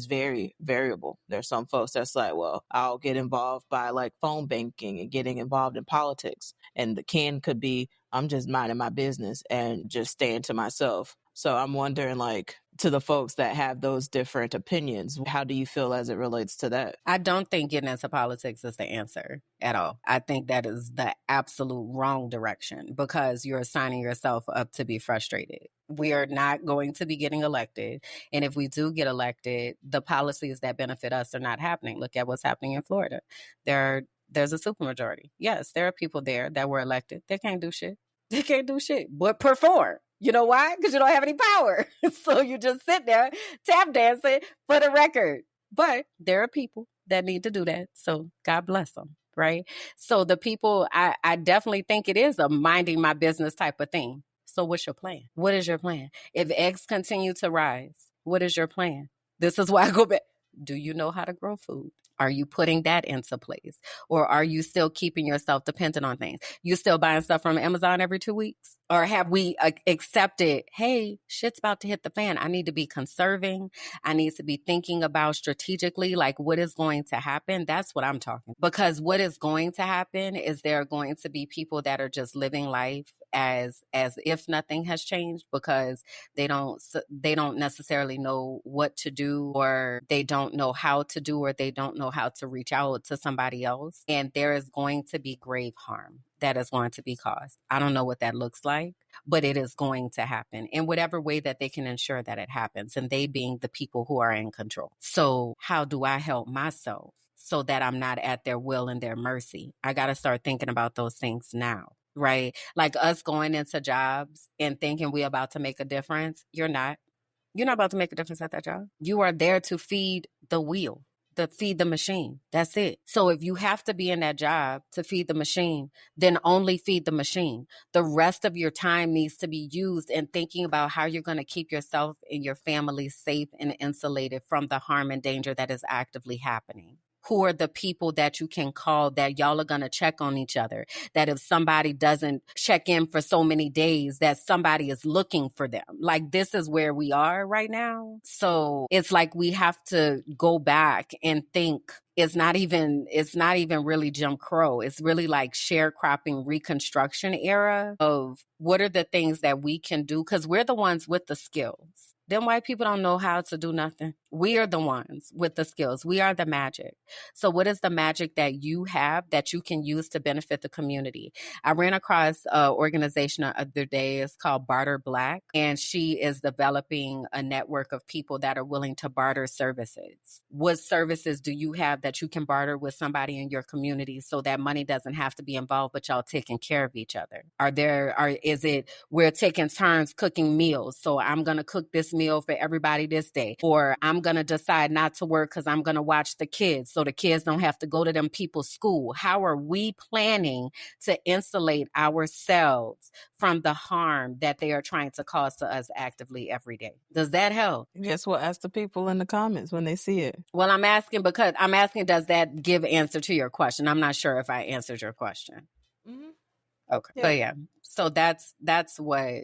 very variable. There's some folks that's like, well, I'll get involved by like phone banking and getting involved in politics. And the can could be, I'm just minding my business and just staying to myself. So I'm wondering, like, to the folks that have those different opinions, how do you feel as it relates to that? I don't think getting into politics is the answer at all. I think that is the absolute wrong direction because you're assigning yourself up to be frustrated. We are not going to be getting elected. And if we do get elected, the policies that benefit us are not happening. Look at what's happening in Florida. There's a supermajority. Yes, there are people there that were elected. They can't do shit. They can't do shit but perform. You know why? Because you don't have any power. So you just sit there tap dancing for the record. But there are people that need to do that. So God bless them, right? So the people, I definitely think it is a minding my business type of thing. So what's your plan? What is your plan? If eggs continue to rise, what is your plan? This is why I go back. Do you know how to grow food? Are you putting that into place? Or are you still keeping yourself dependent on things? You still buying stuff from Amazon every 2 weeks? Or have we accepted, hey, shit's about to hit the fan. I need to be conserving. I need to be thinking about strategically, like what is going to happen. That's what I'm talking. Because what is going to happen is there are going to be people that are just living life as if nothing has changed because they don't necessarily know what to do or they don't know how to do or they don't know know how to reach out to somebody else, and there is going to be grave harm that is going to be caused. I don't know what that looks like, but it is going to happen in whatever way that they can ensure that it happens, and they being the people who are in control. So how do I help myself so that I'm not at their will and their mercy? I got to start thinking about those things now, right? Like us going into jobs and thinking we're about to make a difference. You're not. You're not about to make a difference at that job. You are there to feed the wheel, to feed the machine. That's it. So if you have to be in that job to feed the machine, then only feed the machine. The rest of your time needs to be used in thinking about how you're going to keep yourself and your family safe and insulated from the harm and danger that is actively happening. Who are the people that you can call that y'all are going to check on each other? That if somebody doesn't check in for so many days, that somebody is looking for them. Like, this is where we are right now. So it's like we have to go back and think. It's not even really Jim Crow. It's really like sharecropping Reconstruction era of what are the things that we can do, because we're the ones with the skills. Them white people don't know how to do nothing. We are the ones with the skills. We are the magic. So what is the magic that you have that you can use to benefit the community? I ran across an organization the other day. It's called Barter Black, and she is developing a network of people that are willing to barter services. What services do you have that you can barter with somebody in your community so that money doesn't have to be involved, but y'all taking care of each other? Is it we're taking turns cooking meals? So I'm going to cook this meal for everybody this day, or I'm going to decide not to work because I'm going to watch the kids so the kids don't have to go to them people's school. How are we planning to insulate ourselves from the harm that they are trying to cause to us actively every day? Does that help? Guess what? Ask the people in the comments when they see it. Well, I'm asking, does that give answer to your question? I'm not sure if I answered your question. Mm-hmm. Okay. Yeah. But yeah, so that's what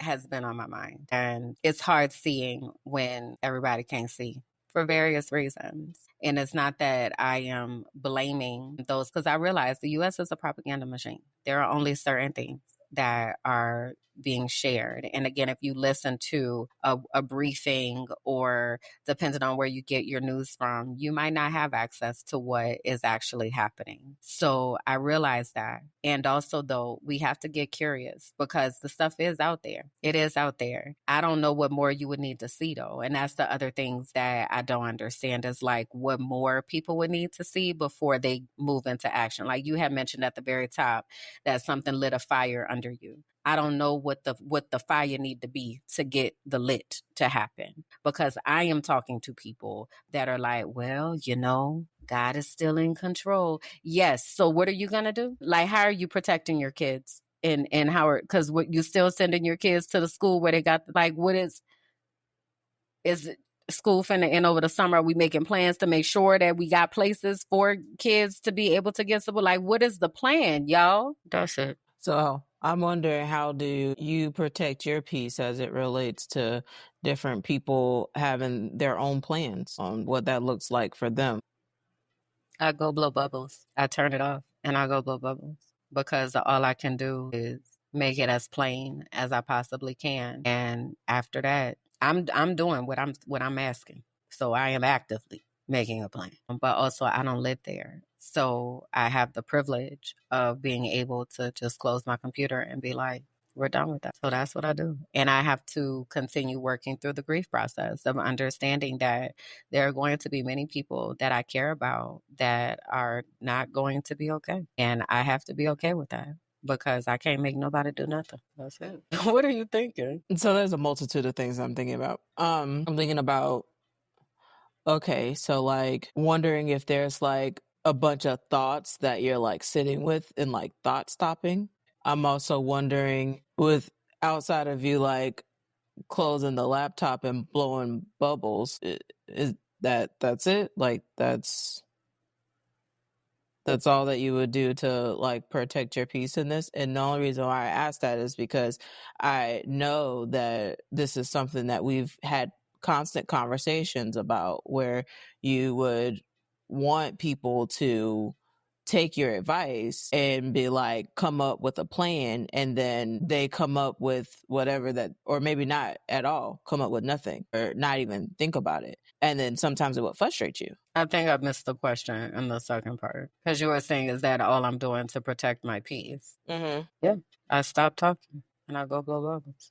has been on my mind. And it's hard seeing when everybody can't see for various reasons. And it's not that I am blaming those, because I realize the U.S. is a propaganda machine. There are only certain things that are being shared. And again, if you listen to a briefing, or depending on where you get your news from, you might not have access to what is actually happening. So I realize that. And also, though, we have to get curious because the stuff is out there. It is out there. I don't know what more you would need to see, though. And that's the other things that I don't understand, is like what more people would need to see before they move into action. Like you had mentioned at the very top that something lit a fire under you. I don't know what the fire need to be to get the lit to happen, because I am talking to people that are like, well, God is still in control. Yes. So what are you going to do? Like, how are you protecting your kids? And how, because what, you still sending your kids to the school where they got, like, what is it school finna end over the summer? Are we making plans to make sure that we got places for kids to be able to get support? Like, what is the plan, y'all? That's it. So I'm wondering, how do you protect your peace as it relates to different people having their own plans on what that looks like for them? I go blow bubbles. I turn it off and I go blow bubbles, because all I can do is make it as plain as I possibly can. And after that, I'm doing what I'm asking. So I am actively making a plan. But also, I don't live there. So I have the privilege of being able to just close my computer and be like, we're done with that. So that's what I do. And I have to continue working through the grief process of understanding that there are going to be many people that I care about that are not going to be okay. And I have to be okay with that, because I can't make nobody do nothing. That's it. What are you thinking? So there's a multitude of things I'm thinking about. I'm thinking about, okay, so like wondering if there's like a bunch of thoughts that you're like sitting with and like thought stopping. I'm also wondering, with outside of you like closing the laptop and blowing bubbles, is that's it? Like that's all that you would do to like protect your peace in this? And the only reason why I ask that is because I know that this is something that we've had constant conversations about, where you would want people to take your advice and be like, come up with a plan, and then they come up with whatever that, or maybe not at all, come up with nothing, or not even think about it. And then sometimes it will frustrate you. I think I missed the question in the second part. Because you were saying, is that all I'm doing to protect my peace? Mm-hmm. Yeah. I stop talking and I go blow bubbles.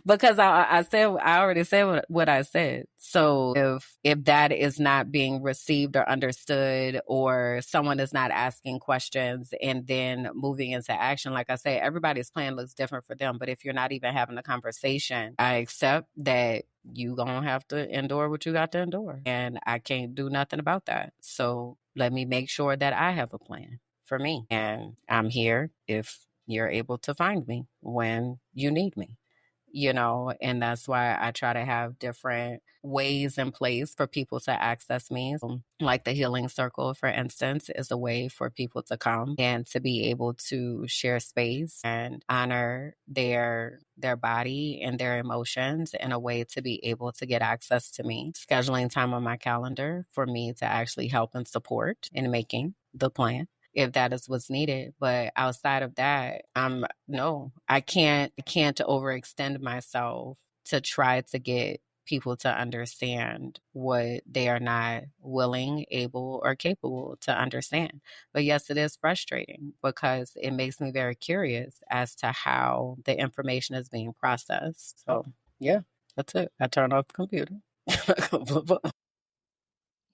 Because I already said what I said. So if that is not being received or understood, or someone is not asking questions and then moving into action, like I say, everybody's plan looks different for them. But if you're not even having a conversation, I accept that you gonna have to endure what you got to endure, and I can't do nothing about that. So let me make sure that I have a plan for me, and I'm here if you're able to find me when you need me. And that's why I try to have different ways in place for people to access me. Like the healing circle, for instance, is a way for people to come and to be able to share space and honor their body and their emotions in a way to be able to get access to me. Scheduling time on my calendar for me to actually help and support in making the plan, if that is what's needed. But outside of that, I can't overextend myself to try to get people to understand what they are not willing, able, or capable to understand. But yes, it is frustrating because it makes me very curious as to how the information is being processed. So yeah, that's it. I turn off the computer.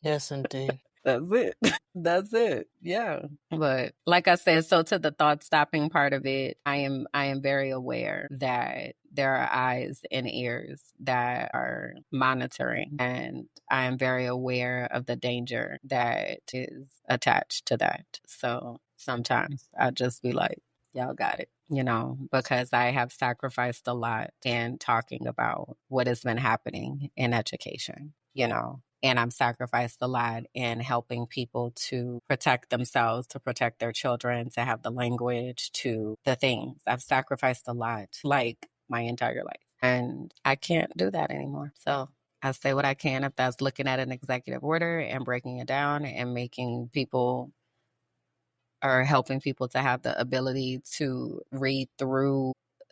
Yes, indeed. That's it. That's it. Yeah. But like I said, so to the thought stopping part of it, I am very aware that there are eyes and ears that are monitoring, and I am very aware of the danger that is attached to that. So sometimes I just be like, y'all got it, because I have sacrificed a lot in talking about what has been happening in education, and I'm sacrificed a lot in helping people to protect themselves, to protect their children, to have the language, to the things. I've sacrificed a lot, like my entire life. And I can't do that anymore. So I say what I can, if that's looking at an executive order and breaking it down and making people, or helping people to have the ability to read through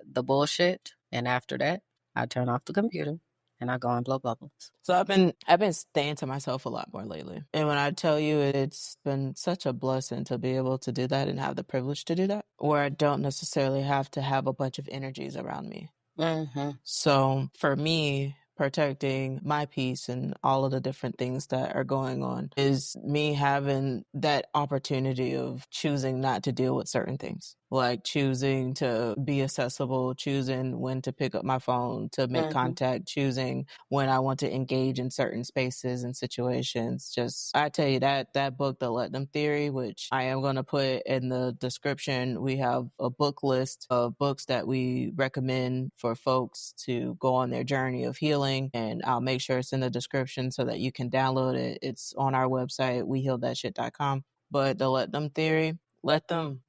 the bullshit. And after that, I turn off the computer and I go and blow bubbles. So I've been staying to myself a lot more lately. And when I tell you, it's been such a blessing to be able to do that and have the privilege to do that, where I don't necessarily have to have a bunch of energies around me. Mm-hmm. So for me, protecting my peace and all of the different things that are going on is me having that opportunity of choosing not to deal with certain things, like choosing to be accessible, choosing when to pick up my phone to make contact, choosing when I want to engage in certain spaces and situations. Just, I tell you, that book, The Let Them Theory, which I am going to put in the description, we have a book list of books that we recommend for folks to go on their journey of healing, and I'll make sure it's in the description so that you can download it. It's on our website, wehealthatshit.com. But the Let Them Theory, let them.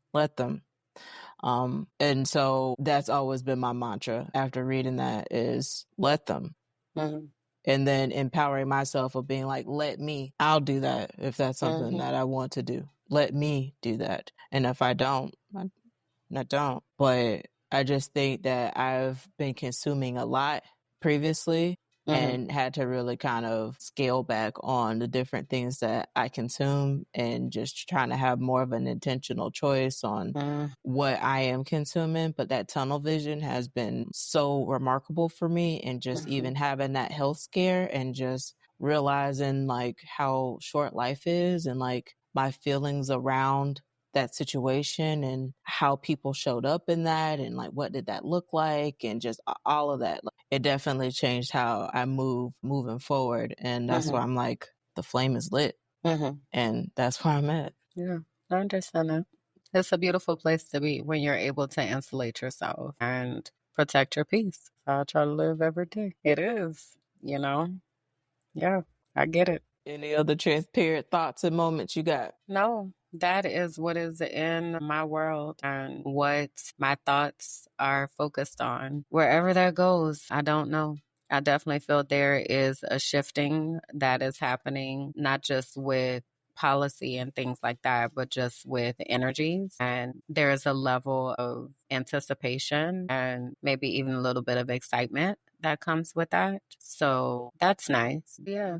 And so that's always been my mantra after reading that is let them. Mm-hmm. And then empowering myself of being like, let me, I'll do that if that's something that I want to do. Let me do that. And if I don't, I don't. But I just think that I've been consuming a lot previously and had to really kind of scale back on the different things that I consume and just trying to have more of an intentional choice on what I am consuming. But that tunnel vision has been so remarkable for me, and just even having that health scare and just realizing like how short life is and like my feelings around that situation and how people showed up in that and like what did that look like and just all of that. It definitely changed how I moving forward, and that's why I'm like, the flame is lit, and that's where I'm at. Yeah, I understand that. It's a beautiful place to be when you're able to insulate yourself and protect your peace. I try to live every day. It is, Yeah, I get it. Any other transparent thoughts and moments you got? No, that is what is in my world and what my thoughts are focused on. Wherever that goes, I don't know. I definitely feel there is a shifting that is happening, not just with policy and things like that, but just with energies. And there is a level of anticipation and maybe even a little bit of excitement that comes with that. So that's nice. Yeah.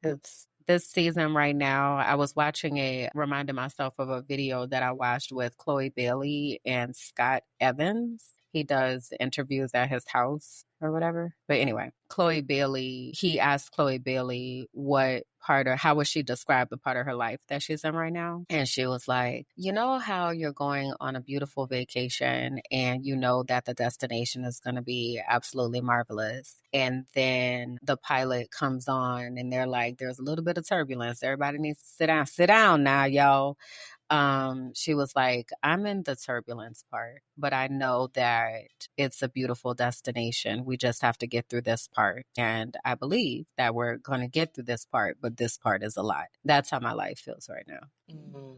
It's this season right now. I was reminding myself of a video that I watched with Chloe Bailey and Scott Evans. He does interviews at his house or whatever. But anyway, he asked Chloe Bailey how would she describe the part of her life that she's in right now? And she was like, you know how you're going on a beautiful vacation and you know that the destination is going to be absolutely marvelous. And then the pilot comes on and they're like, there's a little bit of turbulence. Everybody needs to sit down. Sit down now, y'all. She was like, I'm in the turbulence part, but I know that it's a beautiful destination. We just have to get through this part. And I believe that we're going to get through this part, but this part is a lot. That's how my life feels right now.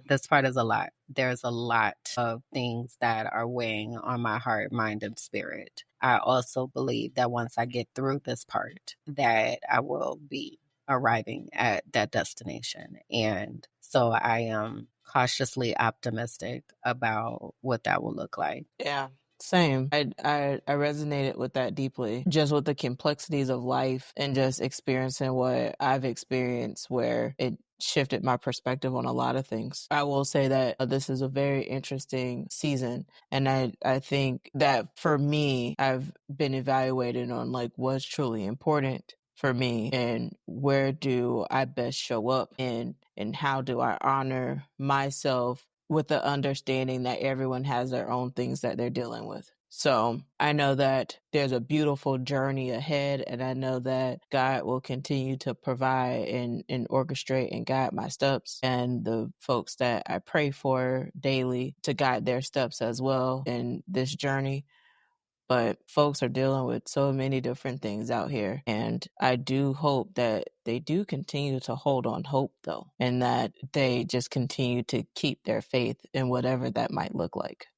This part is a lot. There's a lot of things that are weighing on my heart, mind, and spirit. I also believe that once I get through this part, that I will be arriving at that destination. And so I am cautiously optimistic about what that will look like. Yeah. Same. I resonated with that deeply, just with the complexities of life and just experiencing what I've experienced where it shifted my perspective on a lot of things. I will say that this is a very interesting season. And I think that for me, I've been evaluated on like what's truly important for me and where do I best show up and how do I honor myself with the understanding that everyone has their own things that they're dealing with. So I know that there's a beautiful journey ahead, and I know that God will continue to provide and orchestrate and guide my steps, and the folks that I pray for daily to guide their steps as well in this journey. But folks are dealing with so many different things out here. And I do hope that they do continue to hold on hope, though, and that they just continue to keep their faith in whatever that might look like.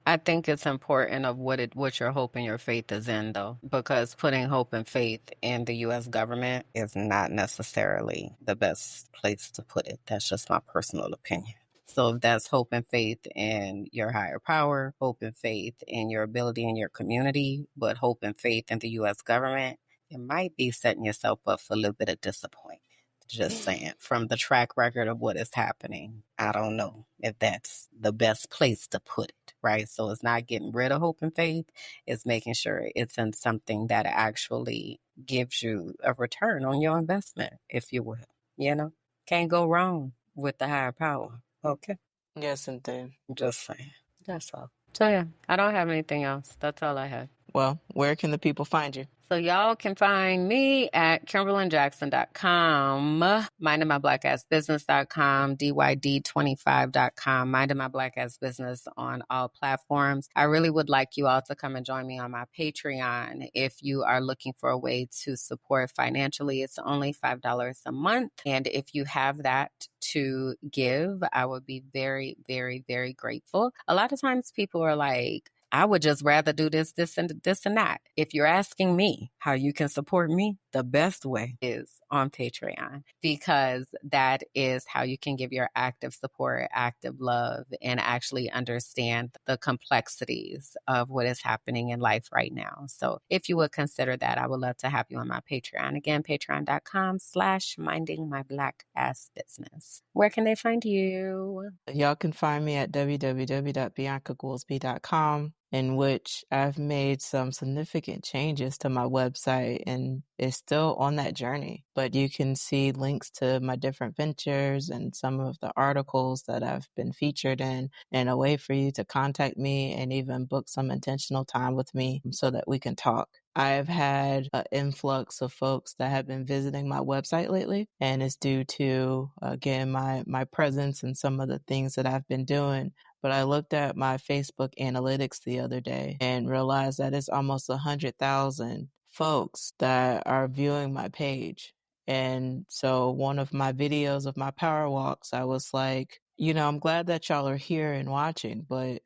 I think it's important of what your hope and your faith is in, though, because putting hope and faith in the U.S. government is not necessarily the best place to put it. That's just my personal opinion. So if that's hope and faith in your higher power, hope and faith in your ability in your community, but hope and faith in the U.S. government, you might be setting yourself up for a little bit of disappointment. Just saying, from the track record of what is happening, I don't know if that's the best place to put it, right? So it's not getting rid of hope and faith. It's making sure it's in something that actually gives you a return on your investment, if you will. You know, can't go wrong with the higher power. Okay. Yes, indeed. Just saying. That's all. So yeah, I don't have anything else. That's all I have. Well, where can the people find you? So y'all can find me at KimberlyJackson.com, mindingmyblackAssBusiness.com, DYD25.com, Minding My Black Ass Business on all platforms. I really would like you all to come and join me on my Patreon. If you are looking for a way to support financially, it's only $5 a month. And if you have that to give, I would be very, very, very grateful. A lot of times people are like, I would just rather do this, and that. If you're asking me how you can support me, the best way is on Patreon, because that is how you can give your active support, active love, and actually understand the complexities of what is happening in life right now. So if you would consider that, I would love to have you on my Patreon. Again, patreon.com/mindingmyblackAssBusiness. Where can they find you? Y'all can find me at www.biancagoolsby.com, in which I've made some significant changes to my website and it's still on that journey. But you can see links to my different ventures and some of the articles that I've been featured in, and a way for you to contact me and even book some intentional time with me so that we can talk. I've had an influx of folks that have been visiting my website lately, and it's due to, again, my presence and some of the things that I've been doing. But I looked at my Facebook analytics the other day and realized that it's almost 100,000 folks that are viewing my page. And so one of my videos of my power walks, I was like, I'm glad that y'all are here and watching, but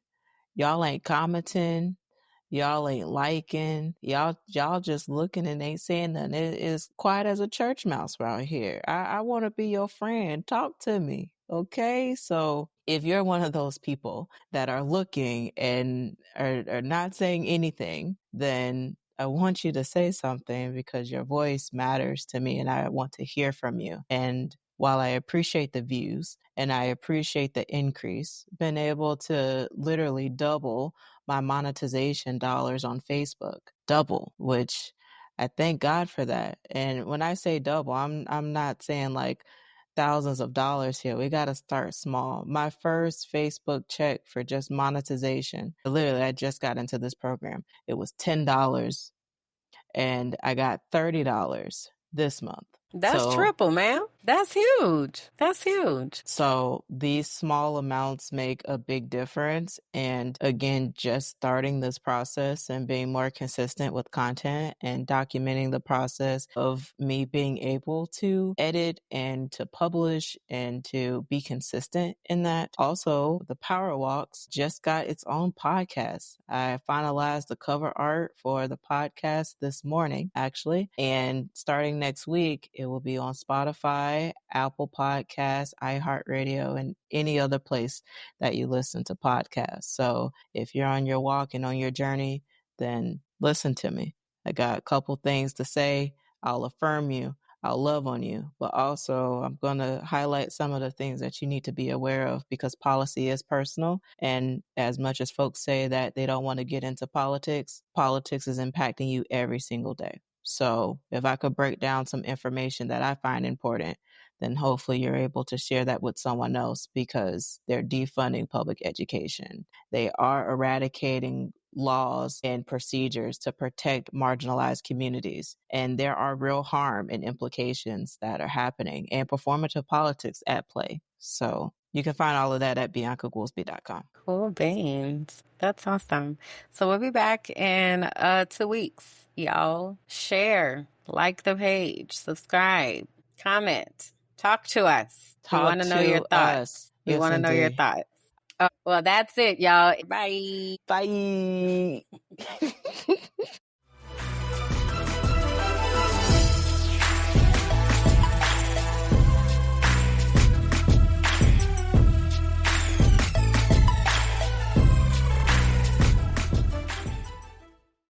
y'all ain't commenting. Y'all ain't liking. Y'all just looking and ain't saying nothing. It is quiet as a church mouse around here. I want to be your friend. Talk to me. Okay? So if you're one of those people that are looking and are not saying anything, then I want you to say something because your voice matters to me and I want to hear from you. And while I appreciate the views and I appreciate the increase, been able to literally double my monetization dollars on Facebook, double, which I thank God for that. And when I say double, I'm not saying like thousands of dollars here. We got to start small. My first Facebook check for just monetization, literally, I just got into this program. It was $10 and I got $30 this month. That's triple, man. That's huge. That's huge. So these small amounts make a big difference. And again, just starting this process and being more consistent with content and documenting the process of me being able to edit and to publish and to be consistent in that. Also, the Power Walks just got its own podcast. I finalized the cover art for the podcast this morning, actually. And starting next week, it will be on Spotify, Apple Podcasts, iHeartRadio, and any other place that you listen to podcasts. So if you're on your walk and on your journey, then listen to me. I got a couple things to say. I'll affirm you. I'll love on you, but also I'm going to highlight some of the things that you need to be aware of because policy is personal. And as much as folks say that they don't want to get into politics, politics is impacting you every single day. So if I could break down some information that I find important, then hopefully you're able to share that with someone else because they're defunding public education. They are eradicating laws and procedures to protect marginalized communities. And there are real harm and implications that are happening and performative politics at play. So you can find all of that at BiancaGoolsby.com. Cool beans. That's awesome. So we'll be back in 2 weeks. Y'all share, like the page, subscribe, comment, talk to us. We want to know your thoughts. We want to know your thoughts. Well, that's it, y'all. Bye. Bye.